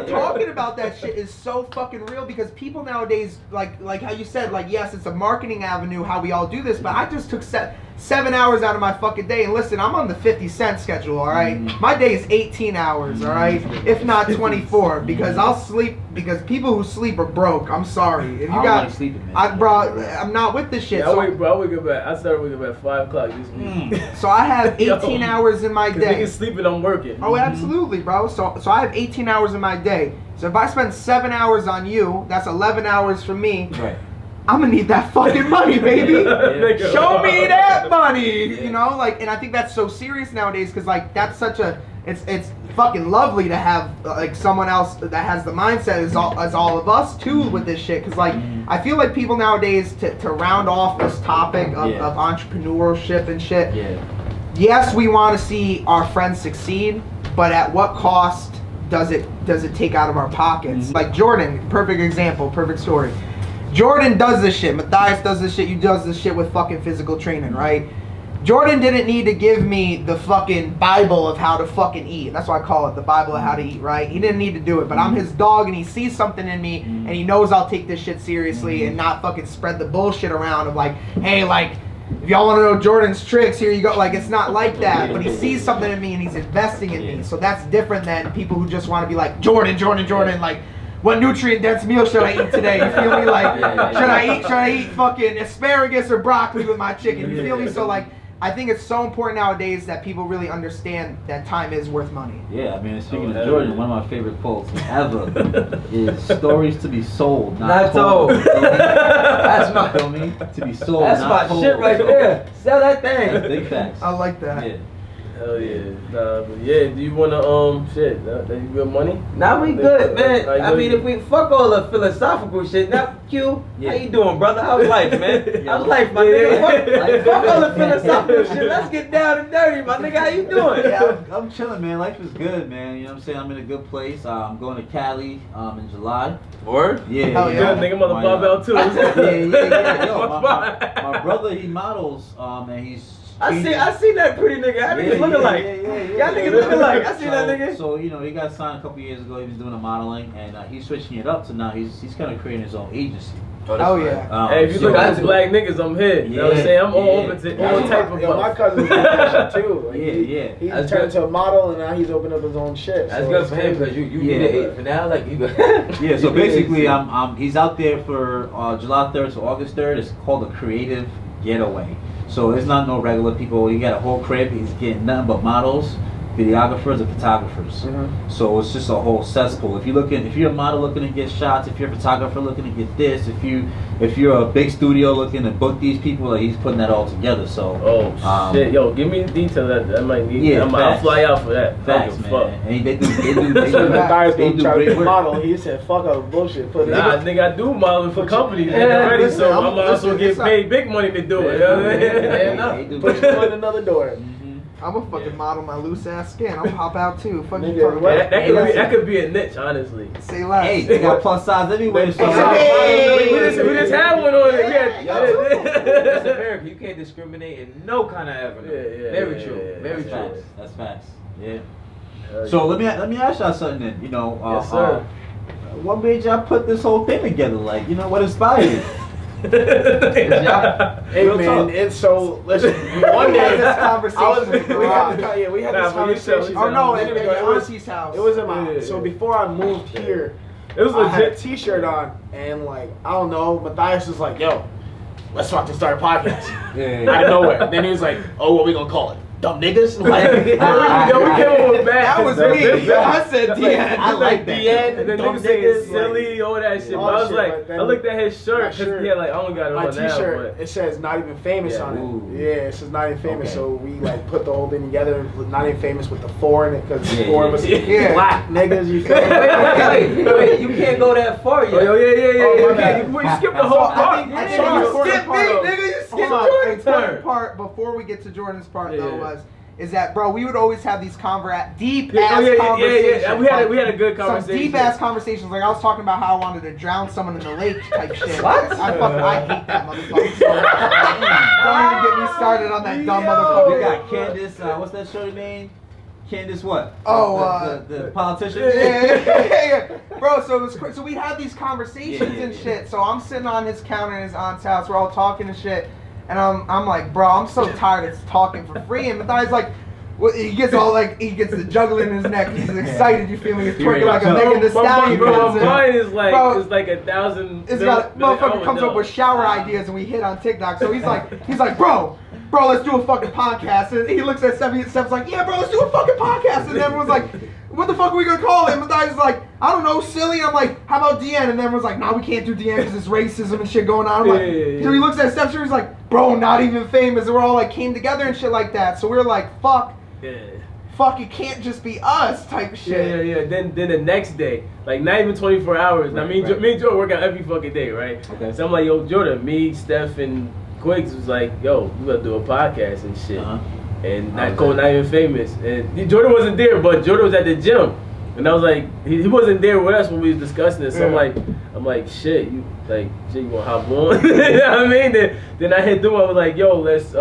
talking about that shit is so fucking real, because people nowadays, like how you said, like, yes, it's a marketing avenue how we all do this, but I just took 7 hours out of my fucking day, and listen, I'm on the 50-cent schedule, all right? My day is 18 hours, all right? If not 24, because I'll sleep, because people who sleep are broke. I'm sorry. If you got like sleeping, man. Bro, I'm not with this shit. Yeah, I wake up at, I started waking up at 5 o'clock this week. So I have 18 hours in my day. Niggas sleeping, I'm working. Oh, absolutely, bro. So I have 18 hours in my day. So if I spend 7 hours on you, that's 11 hours for me. Right. I'm gonna need that fucking money, baby. Show me that money. You know, like, and I think that's so serious nowadays, because like that's such a, it's fucking lovely to have like someone else that has the mindset as all of us too with this shit, because like I feel like people nowadays, to round off this topic of entrepreneurship and shit. Yes, we want to see our friends succeed, but at what cost does it take out of our pockets? Like Jordan, perfect example, perfect story. Jordan does this shit. Matthias does this shit. You does this shit with fucking physical training, right? Jordan didn't need to give me the fucking Bible of how to fucking eat. That's why I call it the Bible of how to eat, right? He didn't need to do it, but I'm his dog, and he sees something in me, and he knows I'll take this shit seriously and not fucking spread the bullshit around of like, hey, like, if y'all want to know Jordan's tricks, here you go. Like, it's not like that, but he sees something in me and he's investing in me. So that's different than people who just want to be like, Jordan, like, what nutrient-dense meal should I eat today? You feel me? Like, should I eat fucking asparagus or broccoli with my chicken? You feel me? So like, I think it's so important nowadays that people really understand that time is worth money. Yeah, I mean, speaking of Jordan, one of my favorite quotes ever is "Stories to be sold, not told." That's my, feel me? To be sold, That's not my told. shit right there. Sell that thing. Big facts. I like that. Yeah. Hell yeah. Nah, but yeah, do you wanna shit? That you good money? Nah, we good, man. Like, I mean, if we fuck all the philosophical shit, now Q, how you doing, brother? How's life, man? How's life, my nigga? Fuck all the philosophical shit. Let's get down and dirty, my nigga. How you doing? Yeah, I'm chilling, man. Life is good, man. You know what I'm saying? I'm in a good place. I'm going to Cali in July. Word? Yeah, Hell Good nigga, mother bob out too. yeah. Yo, my brother, he models, and he's. I seen that pretty nigga. How niggas looking like? Y'all niggas looking like? I seen that nigga. So you know, he got signed a couple years ago. He was doing the modeling, and he's switching it up. So now he's kind of creating his own agency. Oh yeah. Hey, if you look at the black niggas, I'm here. You know what I'm saying? I'm all open to all type of my cousin's doing that shit too. Like, yeah. He's turned into a model, and now he's opened up his own shit. That's so good for him because you need an 8 for now. Like you got. Yeah. So basically, he's out there for July 3rd to August 3rd. It's called a creative getaway. So it's not no regular people. He got a whole crib. He's getting nothing but models, videographers, and photographers. Mm-hmm. So it's just a whole cesspool. If you're a model looking to get shots, if you're a photographer looking to get this, if you're a big studio looking to book these people, like, he's putting that all together. So shit, yo, give me the detail that might need. Yeah, I'll fly out for that. Facts, man. Fuck. And they do The guy's they gonna do try to great be a work. model. He said, "Fuck all the bullshit." Put it. Nah, nigga, I do modeling for companies already, listen, so I'm- I'm also listen, getting it's paid big money to do it. You know what I mean? They do Push great you in another door. I'm a fucking model my loose ass skin. I'll hop out too. Fuck you Nigga, talking what? about? That could be a niche, honestly. Say less. Hey, they got plus size everywhere. So Hey! We just had one on it. That's America. You can't discriminate in no kind of avenue. Yeah, Very true. Very That's true. facts. That's facts. Yeah. So let me ask y'all something then. You know, Yes, sir. what made y'all put this whole thing together? Like, you know, what inspired you? Hey Real man, talk. it's so. Listen, one We had day this conversation I was, in the we had garage. this conversation. Oh no, It at was- Auntie's house. It was in my. Yeah. So before I moved here, It was I had a legit. T-shirt on, and like I don't know, Matthias was like, "Yo, let's fucking start a podcast." Out of nowhere. Then he was like, "Oh, what we gonna call it? Dumb niggas?" Like, We came up with bad. That was me. I said DN. I like that. DN, the Dumb niggas saying niggas, silly, all that shit. But all I was shit, like, but then I looked at his shirt my because shirt- he had like, I don't got it my on now, T-shirt, but it says "Not Even Famous" Yeah. on it. Ooh. Yeah, it says "Not Even Famous." Okay. So we like put the whole thing together. "Not Even Famous" with the 4 in it because Yeah, 4 yeah, was yeah. black niggas. You feel me? Wait, you can't go that far yet. oh, yeah. Oh, my Okay, bad. we skipped the whole I part. think- I think Yeah, the you important skipped me, part of- nigga. You Hold skipped on, Jordan's the important turn. part before we get to Jordan's part Yeah. though is that, bro, we would always have these deep Yeah, ass conversations. yeah. We had a good Some conversation. deep ass conversations. Like I was talking about how I wanted to drown someone in the lake type shit. I hate that motherfucker. So much. Don't even get me started on that dumb We motherfucker. got Candace. What's that shorty name? Candace what? Oh, the politician. Yeah. Bro, so it was so we had these conversations Yeah. and shit. So I'm sitting on his counter in his aunt's house. We're all talking and shit. And I'm like, bro, I'm so tired of talking for free. And Matthias like, well, he gets the juggling in his neck. He's excited. You feel me? He's twerking like a Megan Thee Stallion. Bro, comes in. mine is like Bro, it's like 1,000. It's got motherfucker comes up with shower ideas and we hit on TikTok. So he's like, bro, let's do a fucking podcast. And he looks at Steph, and Steph's like, yeah, bro, let's do a fucking podcast. And everyone's like, what the fuck are we gonna call it? And Matthias is like, I don't know, silly. I'm like, how about DN? And everyone's like, nah, we can't do DN because it's racism and shit going on. I'm like, Yeah. so he looks at Steph, and he's like, bro, not even famous. And we're all like came together and shit like that. So we were like, fuck, it can't just be us type shit. Yeah. Then the next day, like not even 24 hours. Now me and Jordan work out every fucking day, right? Okay. So I'm like, yo, Jordan, me, Steph, and Quiggs was like, yo, we gotta do a podcast and shit. And not even famous. And Jordan wasn't there, but Jordan was at the gym. And I was like, he wasn't there with us when we was discussing it. So I'm like, shit, you wanna hop on? You know what I mean? Then I hit them. I was like, yo, let's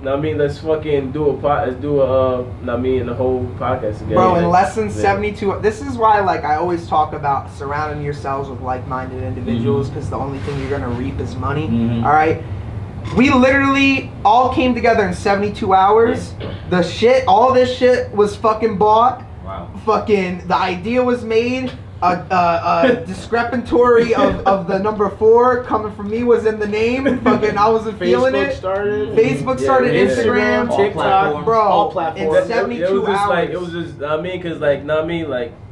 let's fucking do the whole podcast together. Bro, in less than 72, this is why, like, I always talk about surrounding yourselves with like-minded individuals, because the only thing you're gonna reap is money. All right, we literally all came together in 72 hours. All this shit was fucking bought. Wow. Fucking, the idea was made. A discrepantory of the number 4 coming from me was in the name. Fucking, I wasn't feeling Facebook it. started. Facebook started, Instagram, All TikTok, platforms. all bro. platforms. In 72 hours. It was just, I mean, cause like,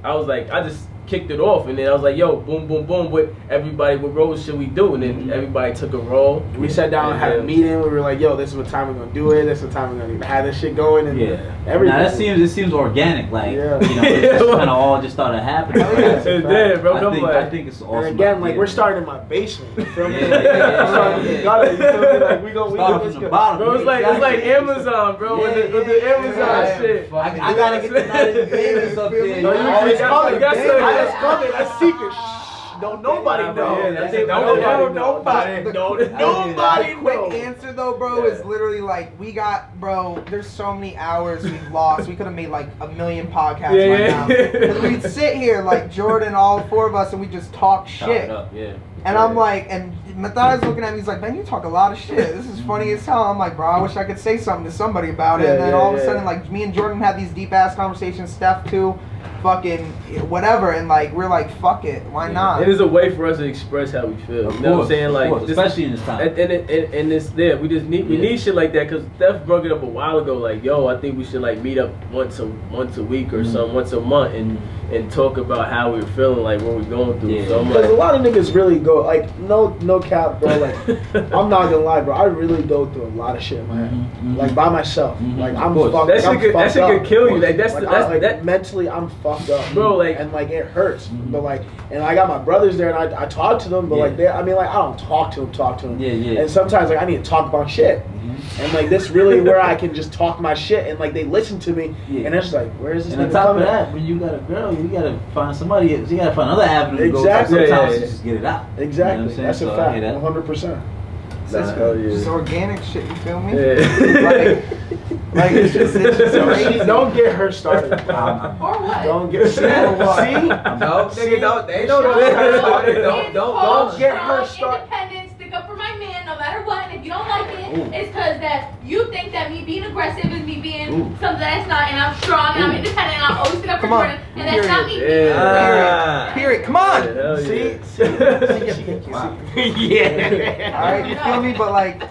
I was like, I just kicked it off, and then I was like, yo, boom, boom, boom. What roles should we do? And then everybody took a role. We sat down and had a meeting. We were like, yo, this is what time we're gonna do it. This is what time we're gonna have this shit going. And everything. Now it seems organic. Like you know, it just kind of all just started happening. It did, bro. I think it's awesome. And again, like we're starting in my basement. You feel me? Like we go from the bottom. Bro, it's like Amazon, bro. With the Amazon shit. I gotta get the United Famous up there. It's coming. It's coming. That's secret. Don't nobody know. Nobody know. Quick answer though, bro, is literally like there's so many hours we've lost. We could have made like a million podcasts right now. Because we'd sit here like Jordan, all four of us, and we just talk shit. And I'm like, and Matthias looking at me, he's like, man, you talk a lot of shit. This is funny as hell. I'm like, bro, I wish I could say something to somebody about it. And then all of a sudden, like, me and Jordan had these deep ass conversations, Steph too, fucking whatever, and like we're like, fuck it, why not? It is a way for us to express how we feel. You know what I'm saying? Like, especially in this time. And this we just need shit like that, because Steph brought it up a while ago. Like, yo, I think we should like meet up once a week or something, once a month, and talk about how we're feeling, like what we're going through. So I'm because like, a lot of niggas really go like no cap, bro. Like I'm not gonna lie, bro. I really go through a lot of shit in my head, like by myself. Like I'm fucked. That shit could kill you. Like that's mentally I'm fucked up, bro. Like and like it hurts, but like, and I got my brothers there, and I talk to them, but like I don't talk to them. And sometimes like I need to talk about shit. And like this really where I can just talk my shit and like they listen to me and it's like, where is this? And on top of that, when you got a girl, you gotta find somebody. You gotta find another avenue to go. Sometimes you just get it out. Exactly. You know that's a fact. 100%. It's organic shit. You feel me? Like it's just crazy. Don't get her started. Or what? Don't get see. No, nigga, don't. They don't get her started. Independent, stick up for my man, no matter what. And if you don't like it, it's because that you think that me being aggressive is me being something that's not, and I'm strong and I'm independent and I'll always stick up for Jordan, and that's not me. Period. Come on. See. Yeah. All right, you feel me? But like,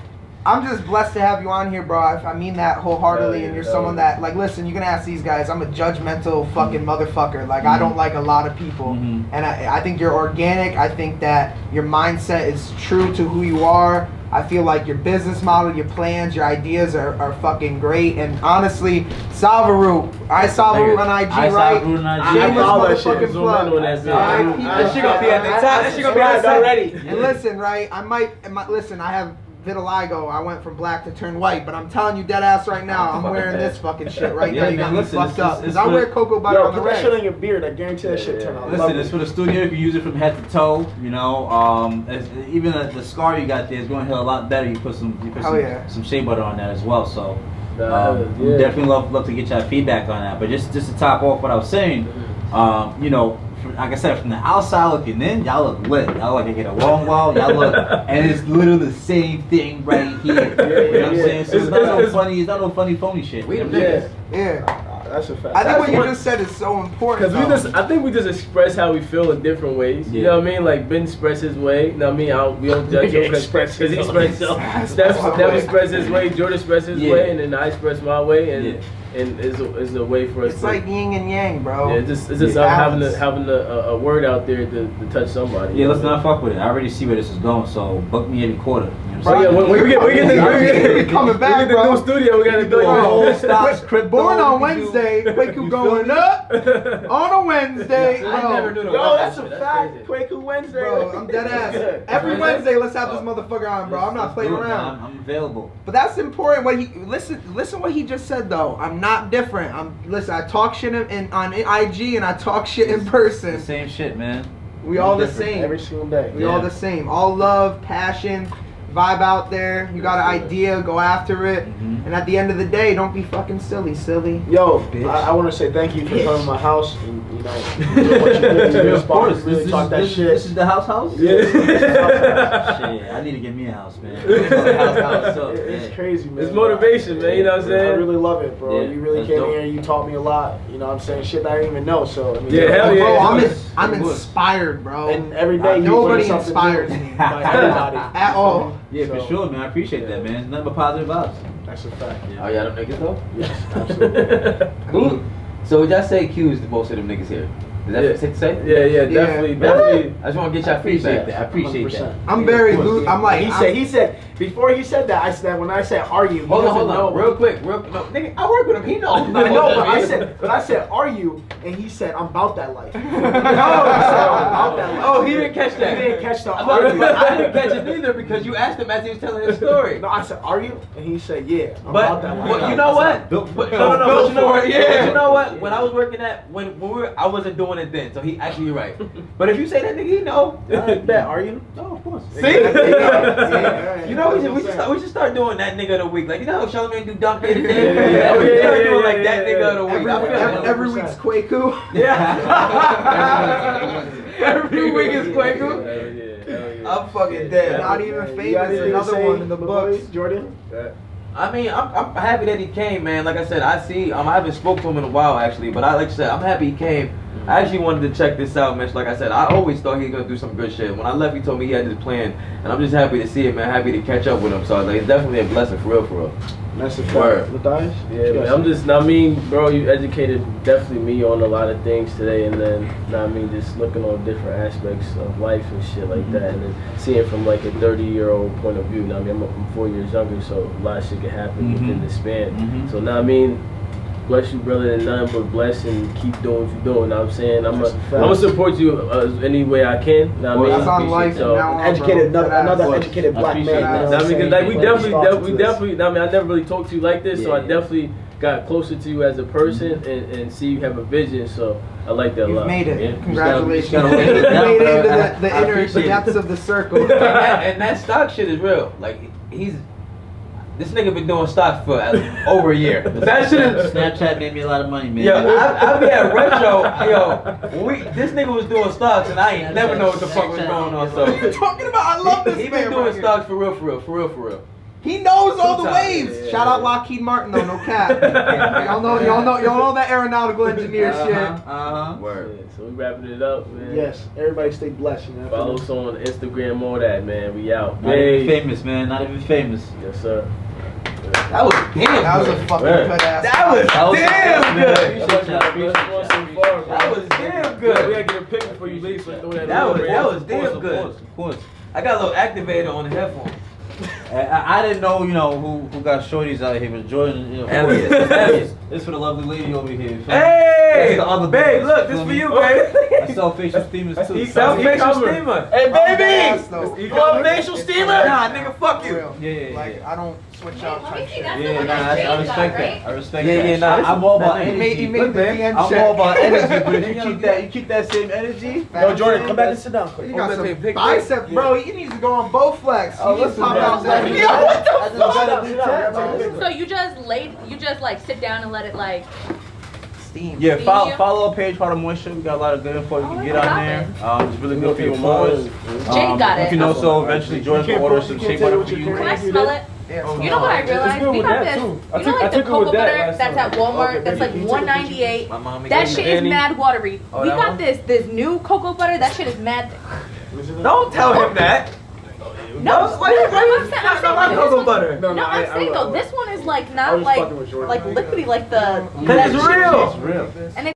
I'm just blessed to have you on here, bro. I mean that wholeheartedly, and you're someone that, like, listen, you can ask these guys. I'm a judgmental fucking motherfucker. Like, I don't like a lot of people, and I think you're organic. I think that your mindset is true to who you are. I feel like your business model, your plans, your ideas are fucking great. And honestly, Salvaru, Salvaru on IG, right? Shameless motherfucking plug. That shit gonna be at the top. That shit gonna be at the top already. And listen, right? I have vitiligo. I went from black to turn white, but I'm telling you dead ass right now, I'm wearing this fucking shit right now. You got me fucked up. Because I wear cocoa butter on the put that shit on your beard. I guarantee that shit turn out. Listen, it's for the studio. You can use it from head to toe. You know, even the scar you got there is going to heal a lot better. You put some shea butter on that as well. So we definitely love to get your feedback on that. But just to top off what I was saying, you know, like I said, from the outside looking in, y'all look lit. Y'all like to get along well. Y'all look, and it's literally the same thing right here. You know what I'm saying? So it's not no funny phony shit. We the niggas. Yeah. That's a fact. I think what you just said is so important. Because I think we just express how we feel in different ways. You know what I mean? Like Ben express his way. You know what I mean? We don't judge him because he expressed himself. Steph expressed his way. Jordan expressed his way, and then I express my way. And it's a way for us. It's like yin and yang, bro. Yeah, it's just having a word out there to touch somebody. Yeah, let's not fuck with it. I already see where this is going, so book me every quarter. So yeah, when we get coming back, we get the new studio, we gotta do a whole stop. Born on Wednesday, Kwaku going up on a Wednesday. I never knew the Yo, that's a fact. Kwaku Wednesday. Bro, I'm dead ass. Every Wednesday, let's have this motherfucker on, bro. I'm not playing around. I'm available. But that's important. Listen what he just said though. I'm not different. I talk shit on IG and I talk shit in person. The same shit, man. We all the same. Every single day. We all the same. All love, passion, vibe out there. You got an idea, go after it. And at the end of the day, don't be fucking silly. Yo, I want to say thank you for coming to my house. And, you know, what you did. Of course. Really talk that shit. This is the house? Yeah. Shit, I need to get me a house, man. It's crazy, man. It's motivation, man. You know what I'm saying? I really love it, bro. You really came here and you taught me a lot. You know what I'm saying? Shit that I didn't even know. So, I mean, hell yeah. Bro, I'm inspired, bro. And every day nobody inspires me. Everybody. At all. Yeah, for sure, man. I appreciate that, man. It's nothing but positive vibes. That's a fact. Oh, y'all them niggas though? Yes, absolutely. So would y'all say Q is the most of them niggas here? Is that safe to say? Yeah, definitely. I just want to get your I appreciate feedback. that. I appreciate that. I'm very loose. I'm like, He said before he said that. I said when I said are you? Hold on, real quick, no, nigga, I work with him. He knows. I know, but I said are you? And he said I'm about that life. Oh, he didn't catch that. He didn't catch the are you. I didn't catch it neither because you asked him as he was telling his story. No, I said are you? And he said yeah. I'm But about that life. well, you know what? Built for it. No. Built You know for what? it, yeah. But you know what? When I was working at when we were, I wasn't doing it then. So he actually you're right. But if you say that nigga, he know. I bet are you? Oh, of course. See? Yeah. You know we should start doing that nigga of the week. Like you know how Charlamagne do dunk day to day. Yeah. We should start Yeah, doing like yeah, that yeah, nigga of the week. I feel like every week's Kwaku. yeah. Every week is Kwaku. I'm fucking dead. Not even You famous. guys didn't Another say one in the my books. boys, Jordan. I mean, I'm happy that he came, man. Like I said, I haven't spoke to him in a while actually, but like I said, I'm happy he came. I actually wanted to check this out, man. Like I said, I always thought he was gonna do some good shit. When I left, he told me he had this plan, and I'm just happy to see it, man. Happy to catch up with him. So like, it's definitely a blessing for real. That's a Word. fact. Matthias? Yeah, man, I'm just, I mean, bro, you educated definitely me on a lot of things today, and then, I mean, just looking on different aspects of life and shit like that, and then seeing from like a 30-year-old point of view. Now, I mean, I'm 4 years younger, so a lot of shit can happen within the span. So now, I mean, bless you, brother, and nothing but bless and keep doing what you're doing. Know what I'm saying? I'm gonna support you any way I can. Know what I mean? That's on life from now on, Educated, bro. another educated black man. that. I mean, cause like we Really definitely. I mean, I never really talked to you like this, so I Yeah. definitely got closer to you as a person and see you have a vision. So I like that a You've lot. made it. Yeah. Congratulations. You gotta- You made it into the I inner appreciate it. depths of the circle. And that stock shit is real. Like this nigga been doing stocks for over a year. That shit is. Snapchat made me a lot of money, man. Yo, I be at retro. Yo, this nigga was doing stocks and I ain't never know what the fuck was going on. So What are you talking about? I love this he man. been doing right here. stocks for real. He knows all the Sometimes, waves. yeah, Shout out yeah. Lockheed Martin though, no cap. y'all know that aeronautical engineer shit. Word. Yeah, so we wrapping it up, man. Yes, everybody stay blessed. You know? Follow us on Instagram, all that, man. We out. Not even famous, man. Not even famous. Yes, sir. That was damn. That was a good. fucking Word. good ass. That was damn good. That was damn We good. gotta get a picture for you, ladies. So throw That little was ring. damn good. Of course. I got a little activator on the headphones. I didn't know, who got shorties out here, but Jordan, Elliot. This for the lovely lady over here. Hey, That's the other babe, business, look, you this feel for me? you, babe. I sell facial steamers too. Self-facial steamer. Hey, Yes, baby. though. You want a facial steamer? Nah, nigga, fuck you. Yeah. Like I don't switch out Let me type see, shit. that's the Yeah, one nah, that I Jay respect got, that. right? I respect Yeah, that. yeah, nah, I'm all about he energy. He made the DM I'm check. all about energy, but if you keep that same energy. Yo, Jordan, come back and sit down quick. You got Let me some pick bicep, bro. He needs to go on Bowflex. Oh, He needs to listen, pop man. out that. I Yo, what the just fuck? got a new tab. So you just like sit down and let it like Steam. Yeah, See follow you? follow our page, Powder Moisture. We got a lot of good info you Oh, can get what on there. happened? It's really good for your pores. Jay got You it. can also eventually Jordan can order some shea butter for you. Can I smell it? Yeah, You know what I realized? good We with got that, this. too. You know like the cocoa butter that's at Walmart Okay, that's like baby. $1.98. My mom That shit is Annie. mad watery. Oh, We that got one? this new cocoa butter. That shit is mad. Don't tell him that. No, Why you I'm saying my cocoa butter? No, I'm saying though, this one is like I not was like fucking with Jordan. liquidy like the. Cause it's real. It's real. And